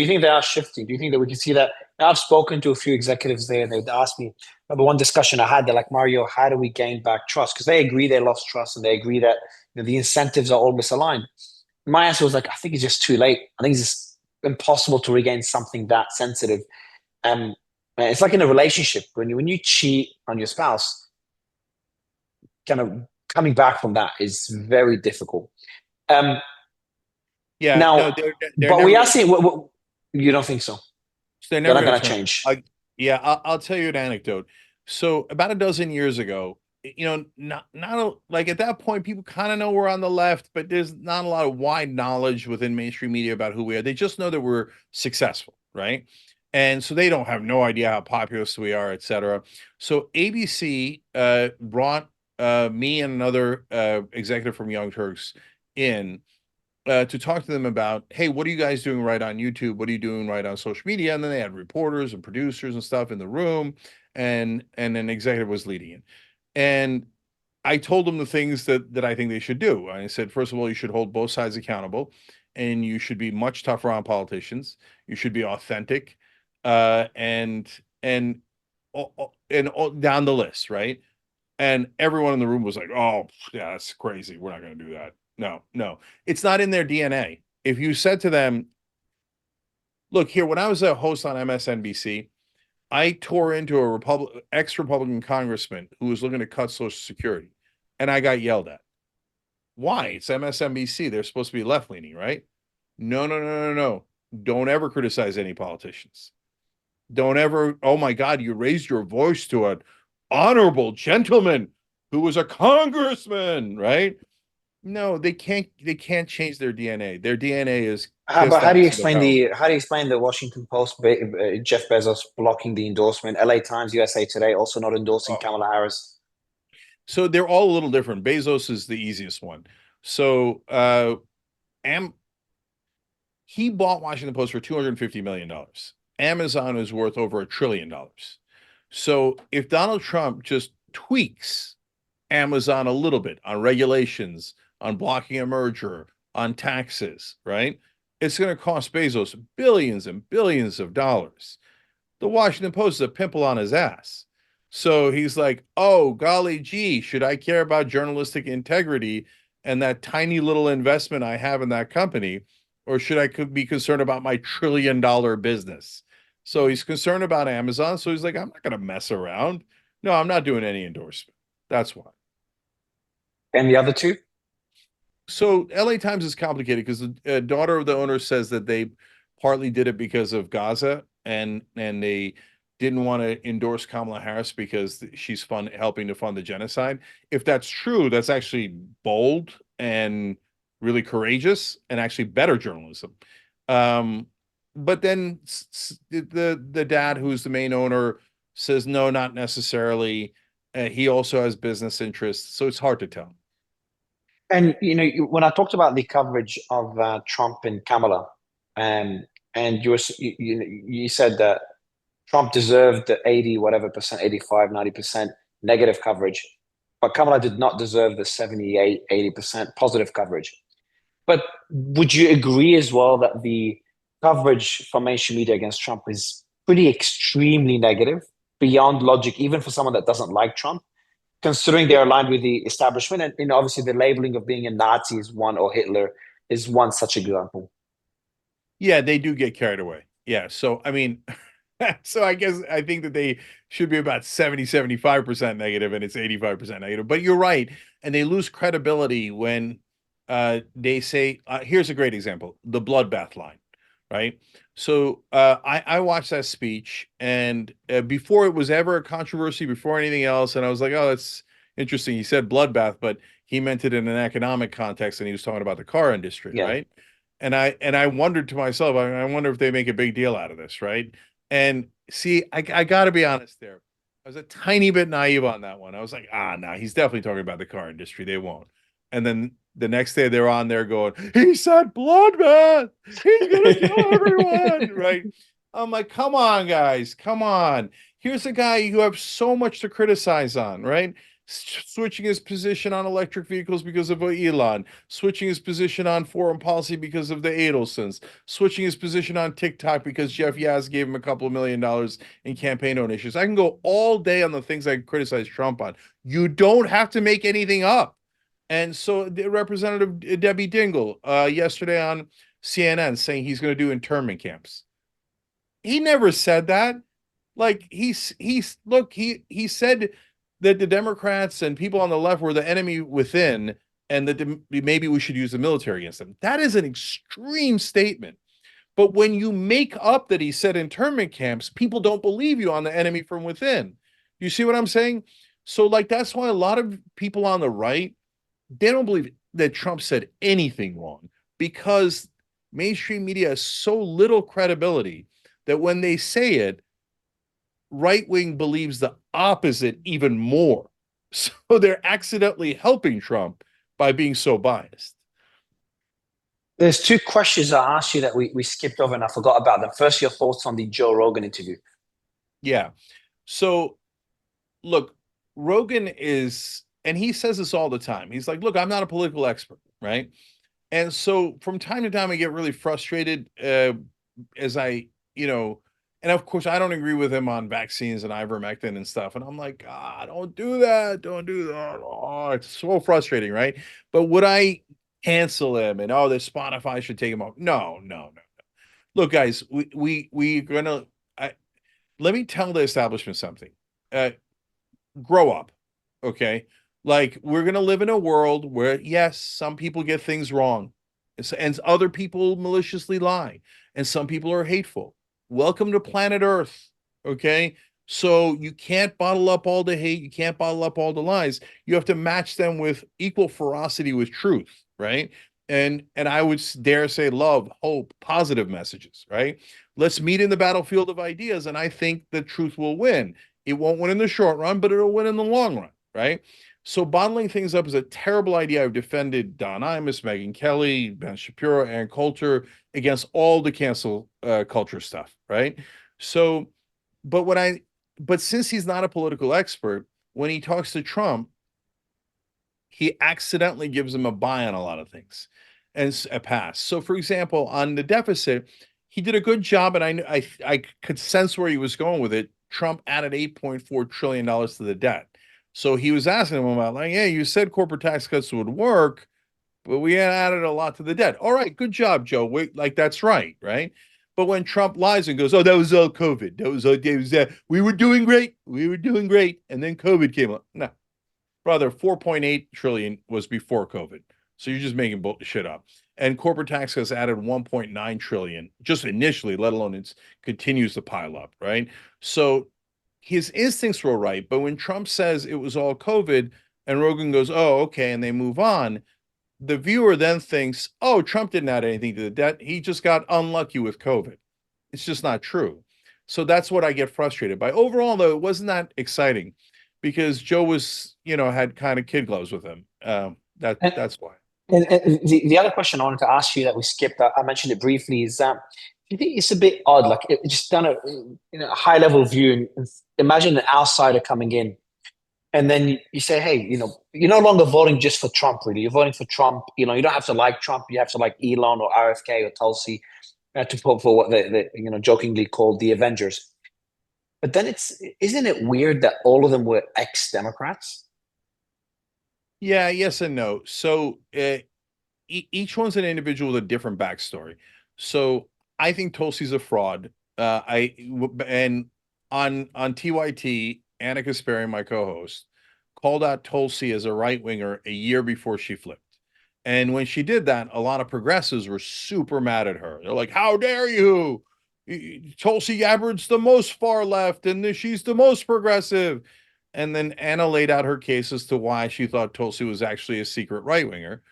think they are shifting? Do you think that we can see that? I've spoken to a few executives there, and they'd asked me. Remember one discussion I had. They're like, Mario, how do we gain back trust? Because they agree they lost trust, and they agree that the incentives are all misaligned. My answer was like, I think it's just too late. I think it's just impossible to regain something that sensitive. Um, it's like in a relationship when you cheat on your spouse, kind of coming back from that is very difficult. Um, Yeah, no, Now, they're but we never are gonna seeing. You don't think so? they're They're never not gonna going to turn. change. Yeah, I'll tell you an anecdote. So about a dozen years ago, like at that point, people kind of know we're on the left, but there's not a lot of wide knowledge within mainstream media about who we are. They just know that we're successful, right? And so they don't have no idea how populous we are, et cetera. So ABC brought me and another executive from Young Turks in to talk to them about, hey, what are you guys doing right on YouTube? What are you doing right on social media? And then they had reporters and producers and stuff in the room, and an executive was leading it. And I told them the things that I think they should do. I said, first of all, you should hold both sides accountable, and you should be much tougher on politicians. You should be authentic, and down the list, right? And everyone in the room was like, "Oh, yeah, that's crazy. We're not going to do that." no. It's not in their DNA. If you said to them, look here, when I was a host on MSNBC, I tore into a ex-Republican congressman who was looking to cut Social Security, and I got yelled at. Why? It's MSNBC. They're supposed to be left-leaning, right? No, no, no, no, no. Don't ever criticize any politicians. Don't ever, oh my God, you raised your voice to an honorable gentleman who was a congressman, right? No, they can't change their DNA. Their DNA is But kissed ass of the power brute. how do you explain the Washington Post, Jeff Bezos blocking the endorsement, LA Times, USA Today also not endorsing Oh. Kamala Harris? So they're all a little different. Bezos is the easiest one. So Am he bought Washington Post for $250 million. Amazon is worth over $1 trillion. So if Donald Trump just tweaks Amazon a little bit on regulations, on blocking a merger, on taxes, right? It's going to cost Bezos billions and billions of dollars. The Washington Post is a pimple on his ass. So he's like, oh, golly gee, should I care about journalistic integrity and that tiny little investment I have in that company? Or should I be concerned about my $1 trillion business? So he's concerned about Amazon. So he's like, I'm not going to mess around. No, I'm not doing any endorsement. That's why. And the other two? So LA Times is complicated because the daughter of the owner says that they partly did it because of Gaza and they didn't want to endorse Kamala Harris because she's helping to fund the genocide. If that's true, that's actually bold and really courageous and actually better journalism. But then the dad, who's the main owner, says no, not necessarily. He also has business interests, so it's hard to tell. And when I talked about the coverage of Trump and Kamala, and you said that Trump deserved the 80 whatever percent, 85, 90% negative coverage, but Kamala did not deserve the 78, 80% positive coverage. But would you agree as well that the coverage from mainstream media against Trump is pretty extremely negative, beyond logic, even for someone that doesn't like Trump, considering they're aligned with the establishment? And obviously the labeling of being a Nazi is one, or Hitler is one such example. Yeah, they do get carried away. Yeah. So, I mean, so I think that they should be about 75% negative and it's 85% negative. But you're right. And they lose credibility when they say, here's a great example, the bloodbath line, right? So I watched that speech, and before it was ever a controversy, before anything else, and I was like, oh, that's interesting. He said bloodbath, but he meant it in an economic context, and he was talking about the car industry, Yeah. right? And I wondered to myself, I wonder if they make a big deal out of this, right? And see, I got to be honest there. I was a tiny bit naive on that one. I was like, no, he's definitely talking about the car industry. They won't. And then the next day they're on there going, he said bloodbath. He's gonna kill everyone, right? I'm like, come on, guys, come on. Here's a guy you have so much to criticize on, right? Switching his position on electric vehicles because of Elon, switching his position on foreign policy because of the Adelsons, switching his position on TikTok because Jeff Yaz gave him a couple of $1 million in campaign donations. I can go all day on the things I criticize Trump on. You don't have to make anything up. And so the Representative Debbie Dingell yesterday on CNN saying he's going to do internment camps. He never said that. Like he said that the Democrats and people on the left were the enemy within, and that maybe we should use the military against them. That is an extreme statement. But when you make up that he said internment camps, people don't believe you on the enemy from within. You see what I'm saying? So like that's why a lot of people on the right, they don't believe that Trump said anything wrong, because mainstream media has so little credibility that when they say it, right wing believes the opposite even more. So they're accidentally helping Trump by being so biased. There's two questions I asked you that we skipped over and I forgot about them. First, your thoughts on the Joe Rogan interview. Yeah. So look, Rogan is, and he says this all the time. He's like, look, I'm not a political expert, right? And so from time to time, I get really frustrated as and of course, I don't agree with him on vaccines and ivermectin and stuff. And I'm like, don't do that. Don't do that. Oh, it's so frustrating, right? But what I cancel him and oh, the Spotify should take him off. No, no, no. Look, guys, we're gonna let me tell the establishment something. Uh, Grow up, okay? Like we're gonna live in a world where yes, some people get things wrong, and other people maliciously lie, and some people are hateful. Welcome to planet Earth, okay? So you can't bottle up all the hate, you can't bottle up all the lies. You have to match them with equal ferocity with truth, right? And I would dare say love, hope, positive messages, right? Let's meet in the battlefield of ideas, and I think the truth will win. It won't win in the short run, but it'll win in the long run, right? So bottling things up is a terrible idea. I've defended Don Imus, Megyn Kelly, Ben Shapiro, Aaron Coulter against all the cancel culture stuff, right? So, but when but since he's not a political expert, when he talks to Trump, he accidentally gives him a buy on a lot of things and a pass. So, for example, on the deficit, he did a good job, and I could sense where he was going with it. Trump added $8.4 trillion to the debt. So he was asking him about, like, yeah, you said corporate tax cuts would work, but we had added a lot to the debt. All right, good job, Joe. Wait, like that's right, right? But when Trump lies and goes, "Oh, that was all COVID. That was all. We were doing great. We were doing great," and then COVID came up. No, brother, 4.8 trillion was before COVID. So you're just making shit up. And corporate tax has added 1.9 trillion just initially, let alone it continues to pile up, right? So his instincts were right, but when Trump says it was all COVID and Rogan goes, "Oh, okay," and they move on, the viewer then thinks, "Oh, Trump didn't add anything to the debt. He just got unlucky with COVID." It's just not true. So that's what I get frustrated by. Overall, though, it wasn't that exciting because Joe was, had kind of kid gloves with him. And, That's why. and the other question I wanted to ask you that we skipped, I mentioned it briefly, is that do you think it's a bit odd, like just done a high level view, and imagine an outsider coming in, and then you say, hey, you're no longer voting just for Trump, really. You're voting for Trump. You don't have to like Trump. You have to like Elon or RFK or Tulsi to vote for what they jokingly called the Avengers. But then isn't it weird that all of them were ex-Democrats? Yeah, yes and no. So each one's an individual with a different backstory. So I think Tulsi's a fraud. And on TYT, Anna Kasparian, my co-host, called out Tulsi as a right winger a year before she flipped. And when she did that, a lot of progressives were super mad at her. They're like, "How dare you? Tulsi Gabbard's the most far left, and she's the most progressive." And then Anna laid out her case as to why she thought Tulsi was actually a secret right winger.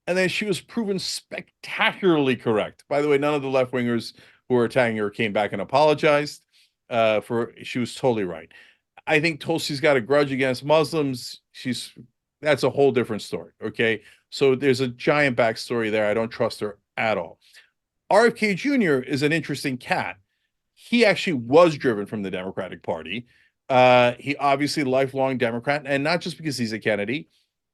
And then she was proven spectacularly correct. By the way, none of the left wingers who were attacking her came back and apologized. She was totally right. I think Tulsi's got a grudge against Muslims. That's a whole different story. Okay. So there's a giant backstory there. I don't trust her at all. RFK Jr. is an interesting cat. He actually was driven from the Democratic Party. He obviously lifelong Democrat, and not just because he's a Kennedy,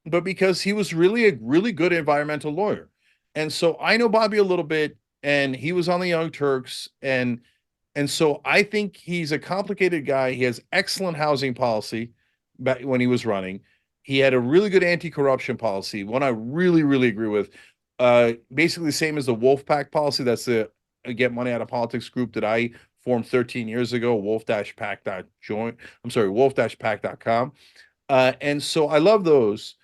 but because he was really a really good environmental lawyer. And so I know Bobby a little bit, and he was on the Young Turks, and so I think he's a complicated guy. He has excellent housing policy back when he was running. He had a really good anti-corruption policy, one I really, really agree with. Basically the same as the Wolf Pack policy. That's the Get Money Out of Politics group that I formed 13 years ago, wolf-pack.join. I'm sorry, wolf-pack.com. And so I love those,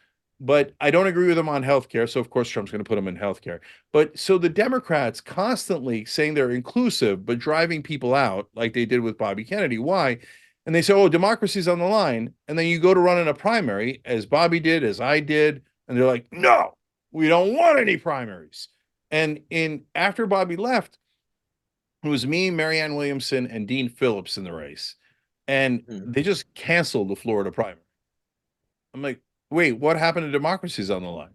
but I don't agree with them on healthcare. So of course Trump's going to put them in healthcare. But so the Democrats constantly saying they're inclusive, but driving people out like they did with Bobby Kennedy. Why? And they say, "Oh, democracy's on the line." And then you go to run in a primary, as Bobby did, as I did, and they're like, "No, we don't want any primaries." And in after Bobby left, it was me, Marianne Williamson, and Dean Phillips in the race. And they just canceled the Florida primary. I'm like, wait, what happened to democracies on the line?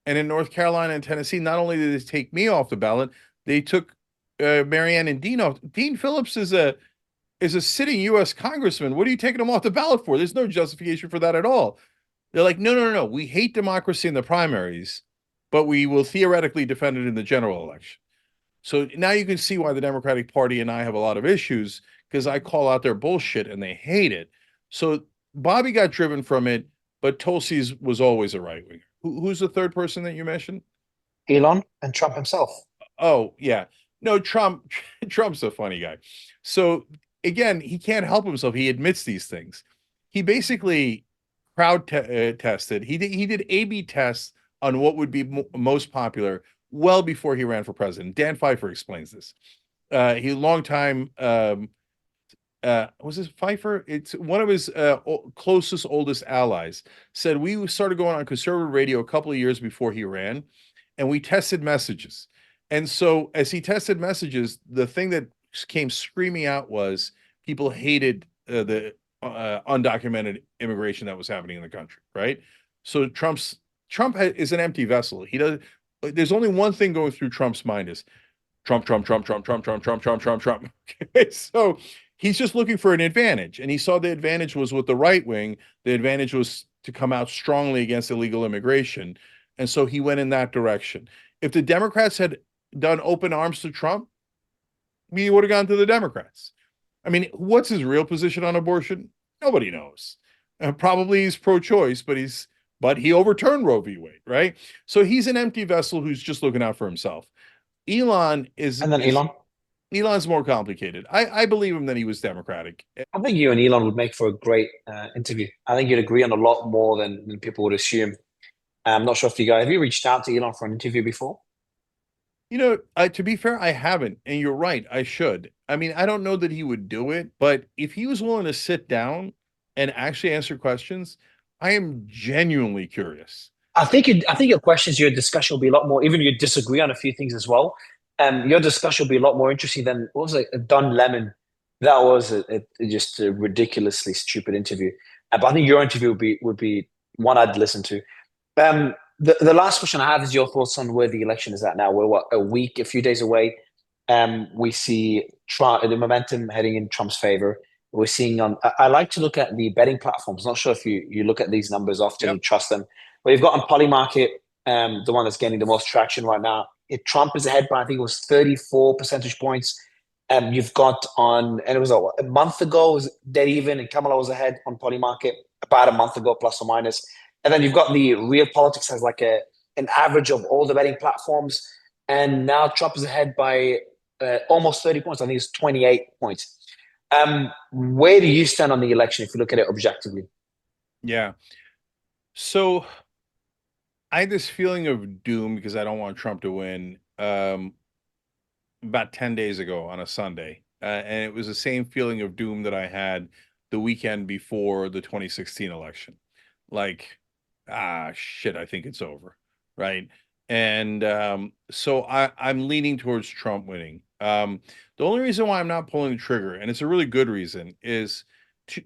And in North Carolina and Tennessee, not only did they take me off the ballot, they took Marianne and Dean off. Dean Phillips is a sitting U.S. congressman. What are you taking him off the ballot for? There's no justification for that at all. They're like, no, no, no, no. We hate democracy in the primaries, but we will theoretically defend it in the general election. So now you can see why the Democratic Party and I have a lot of issues because I call out their bullshit and they hate it. So Bobby got driven from it, but Tulsi's was always a right winger. Who's the third person that you mentioned? Elon and Trump himself. Oh, yeah. No, Trump's a funny guy. So again, he can't help himself. He admits these things. He basically tested. He did A/B tests on what would be most popular well before he ran for president. Dan Pfeiffer explains this. He long time was this Pfeiffer? It's one of his closest, oldest allies. Said we started going on conservative radio a couple of years before he ran, and we tested messages. And so, as he tested messages, the thing that came screaming out was people hated the undocumented immigration that was happening in the country, right? So is an empty vessel. He does. There's only one thing going through Trump's mind is Trump, Trump, Trump, Trump, Trump, Trump, Trump, Trump, Trump, Trump. Okay, so he's just looking for an advantage, and he saw the advantage was with the right wing. The advantage was to come out strongly against illegal immigration, and so he went in that direction. If the Democrats had done open arms to Trump, we would have gone to the Democrats. I mean, what's his real position on abortion? Nobody knows. Probably he's pro-choice, but he overturned Roe v. Wade, right? So he's an empty vessel who's just looking out for himself. Elon And then Elon. Elon's more complicated. I believe him that he was Democratic. I think you and Elon would make for a great interview. I think you'd agree on a lot more than people would assume. I'm not sure if you guys have you reached out to Elon for an interview before? To be fair, I haven't, and you're right, I should. I mean, I don't know that he would do it, but if he was willing to sit down and actually answer questions, I am genuinely curious. I think your questions, your discussion will be a lot more. Even you disagree on a few things as well. Your discussion will be a lot more interesting than what was it? Don Lemon. That was just a ridiculously stupid interview. But I think your interview would be one I'd listen to. The last question I have is your thoughts on where the election is at now. We're what, a few days away. We see the momentum heading in Trump's favor. We're seeing on. I like to look at the betting platforms. Not sure if you look at these numbers often, you Yep. trust them. But you've got on Polymarket, the one that's getting the most traction right now. Trump is ahead by I think it was 34 percentage points. You've got on, and it was a month ago, it was dead even, and Kamala was ahead on Polymarket about a month ago, plus or minus. And then you've got the Real Politics has like an average of all the betting platforms, and now Trump is ahead by almost 30 points. I think it's 28 points. Where do you stand on the election if you look at it objectively? Yeah. So I had this feeling of doom because I don't want Trump to win. About 10 days ago on a Sunday. And it was the same feeling of doom that I had the weekend before the 2016 election. Like, shit, I think it's over. Right. And so I'm leaning towards Trump winning. The only reason why I'm not pulling the trigger, and it's a really good reason, is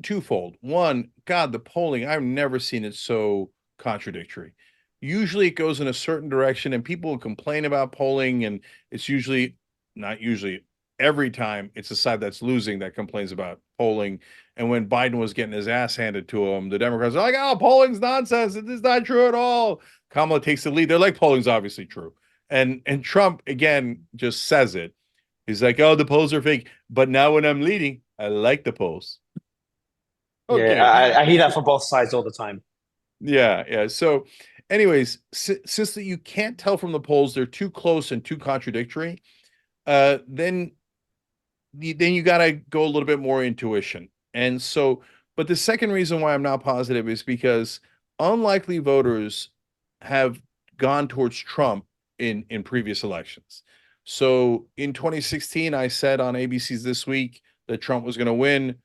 twofold. One, God, the polling, I've never seen it so contradictory. Usually it goes in a certain direction and people complain about polling, and it's usually not usually every time it's the side that's losing that complains about polling. And when Biden was getting his ass handed to him, the Democrats are like, oh, polling's nonsense. It is not true at all. Kamala takes the lead. They're like, polling's obviously true. And Trump, again, just says it. He's like, oh, the polls are fake. But now when I'm leading, I like the polls. Yeah, Okay. I hear that from both sides all the time. Yeah, yeah. So, anyways, since that you can't tell from the polls, they're too close and too contradictory. Then you got to go a little bit more intuition. And so, but the second reason why I'm not positive is because unlikely voters have gone towards Trump in previous elections. So in 2016, I said on ABC's This Week that Trump was going to win.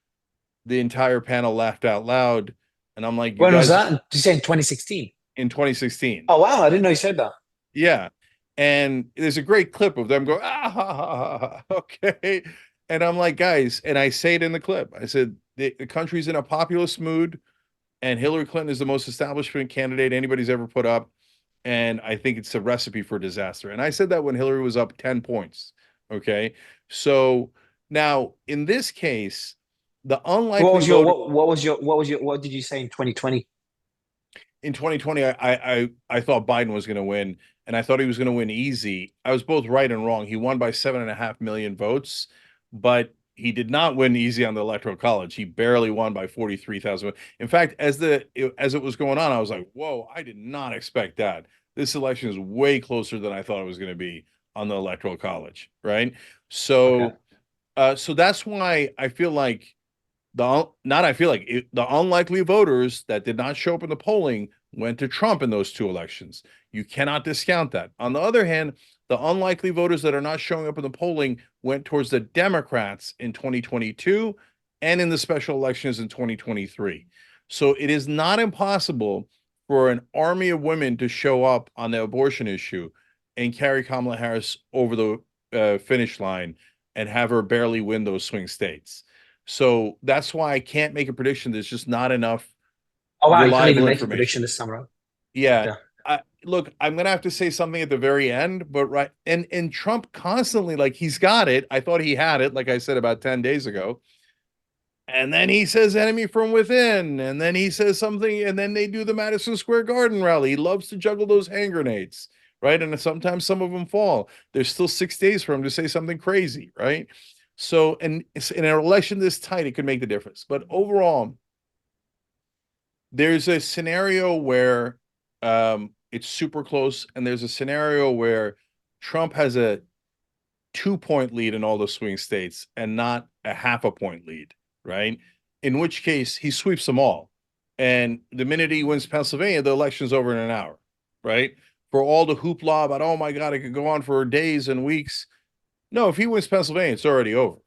The entire panel laughed out loud, and I'm like, you When was guys, that? Did you say in 2016? in 2016. Oh wow, I didn't know you said that. Yeah. And there's a great clip of them going, ah, ha, ha, ha, okay. And I'm like, guys, and I say it in the clip. I said, the country's in a populist mood, and Hillary Clinton is the most establishment candidate anybody's ever put up. And I think it's a recipe for disaster. And I said that when Hillary was up 10 points. Okay. So now in this case, the What unlikely was your voter what did you say in 2020? in 2020, I thought Biden was going to win, and I thought he was going to win easy. I was both right and wrong. He won by 7.5 million votes, but he did not win easy on the electoral college. He barely won by 43,000. In fact, as it was going on, I was like, "Whoa, I did not expect that." this election is way closer than I thought it was going to be on the Electoral College, right? So, Okay. so that's why I feel like the unlikely voters that did not show up in the polling went to Trump in those two elections. You cannot discount that. On the other hand, the unlikely voters that are not showing up in the polling went towards the Democrats in 2022 and in the special elections in 2023. So it is not impossible for an army of women to show up on the abortion issue and carry Kamala Harris over the finish line and have her barely win those swing states. So that's why I can't make a prediction. There's just not enough Oh wow, you can't even reliable make a prediction information. this time around. Yeah. Okay. Look, I'm gonna have to say something at the very end, but right, and Trump constantly, like, he's got it. I thought he had it, like I said about 10 days ago. And then he says enemy from within, and then he says something, and then they do the Madison Square Garden rally. He loves to juggle those hand grenades, right? And sometimes some of them fall. There's still 6 days for him to say something crazy, right? So, and in an election this tight, it could make the difference. But overall, there's a scenario where it's super close, and there's a scenario where Trump has a 2 point lead in all the swing states and not a half a point lead, right? In which case he sweeps them all. And the minute he wins Pennsylvania, the election's over in an hour, right? For all the hoopla about, oh my God, it could go on for days and weeks. No, if he wins Pennsylvania, it's already over.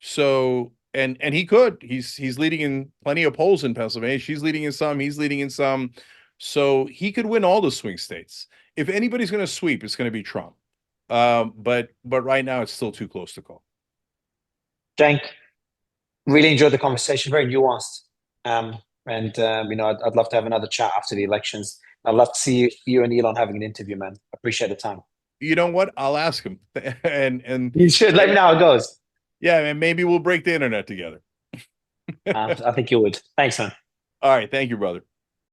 So, and he could. He's leading in plenty of polls in Pennsylvania. She's leading in some, he's leading in some. So he could win all the swing states. If anybody's going to sweep, it's going to be Trump. But right now it's still too close to call. Cenk, really enjoyed the conversation. Very nuanced. And I'd love to have another chat after the elections. I'd love to see you and Elon having an interview, man. Appreciate the time. You know what? I'll ask him, and You should let me know how it goes. yeah, and maybe we'll break the internet together. I think you would. Thanks, man. All right, thank you, brother.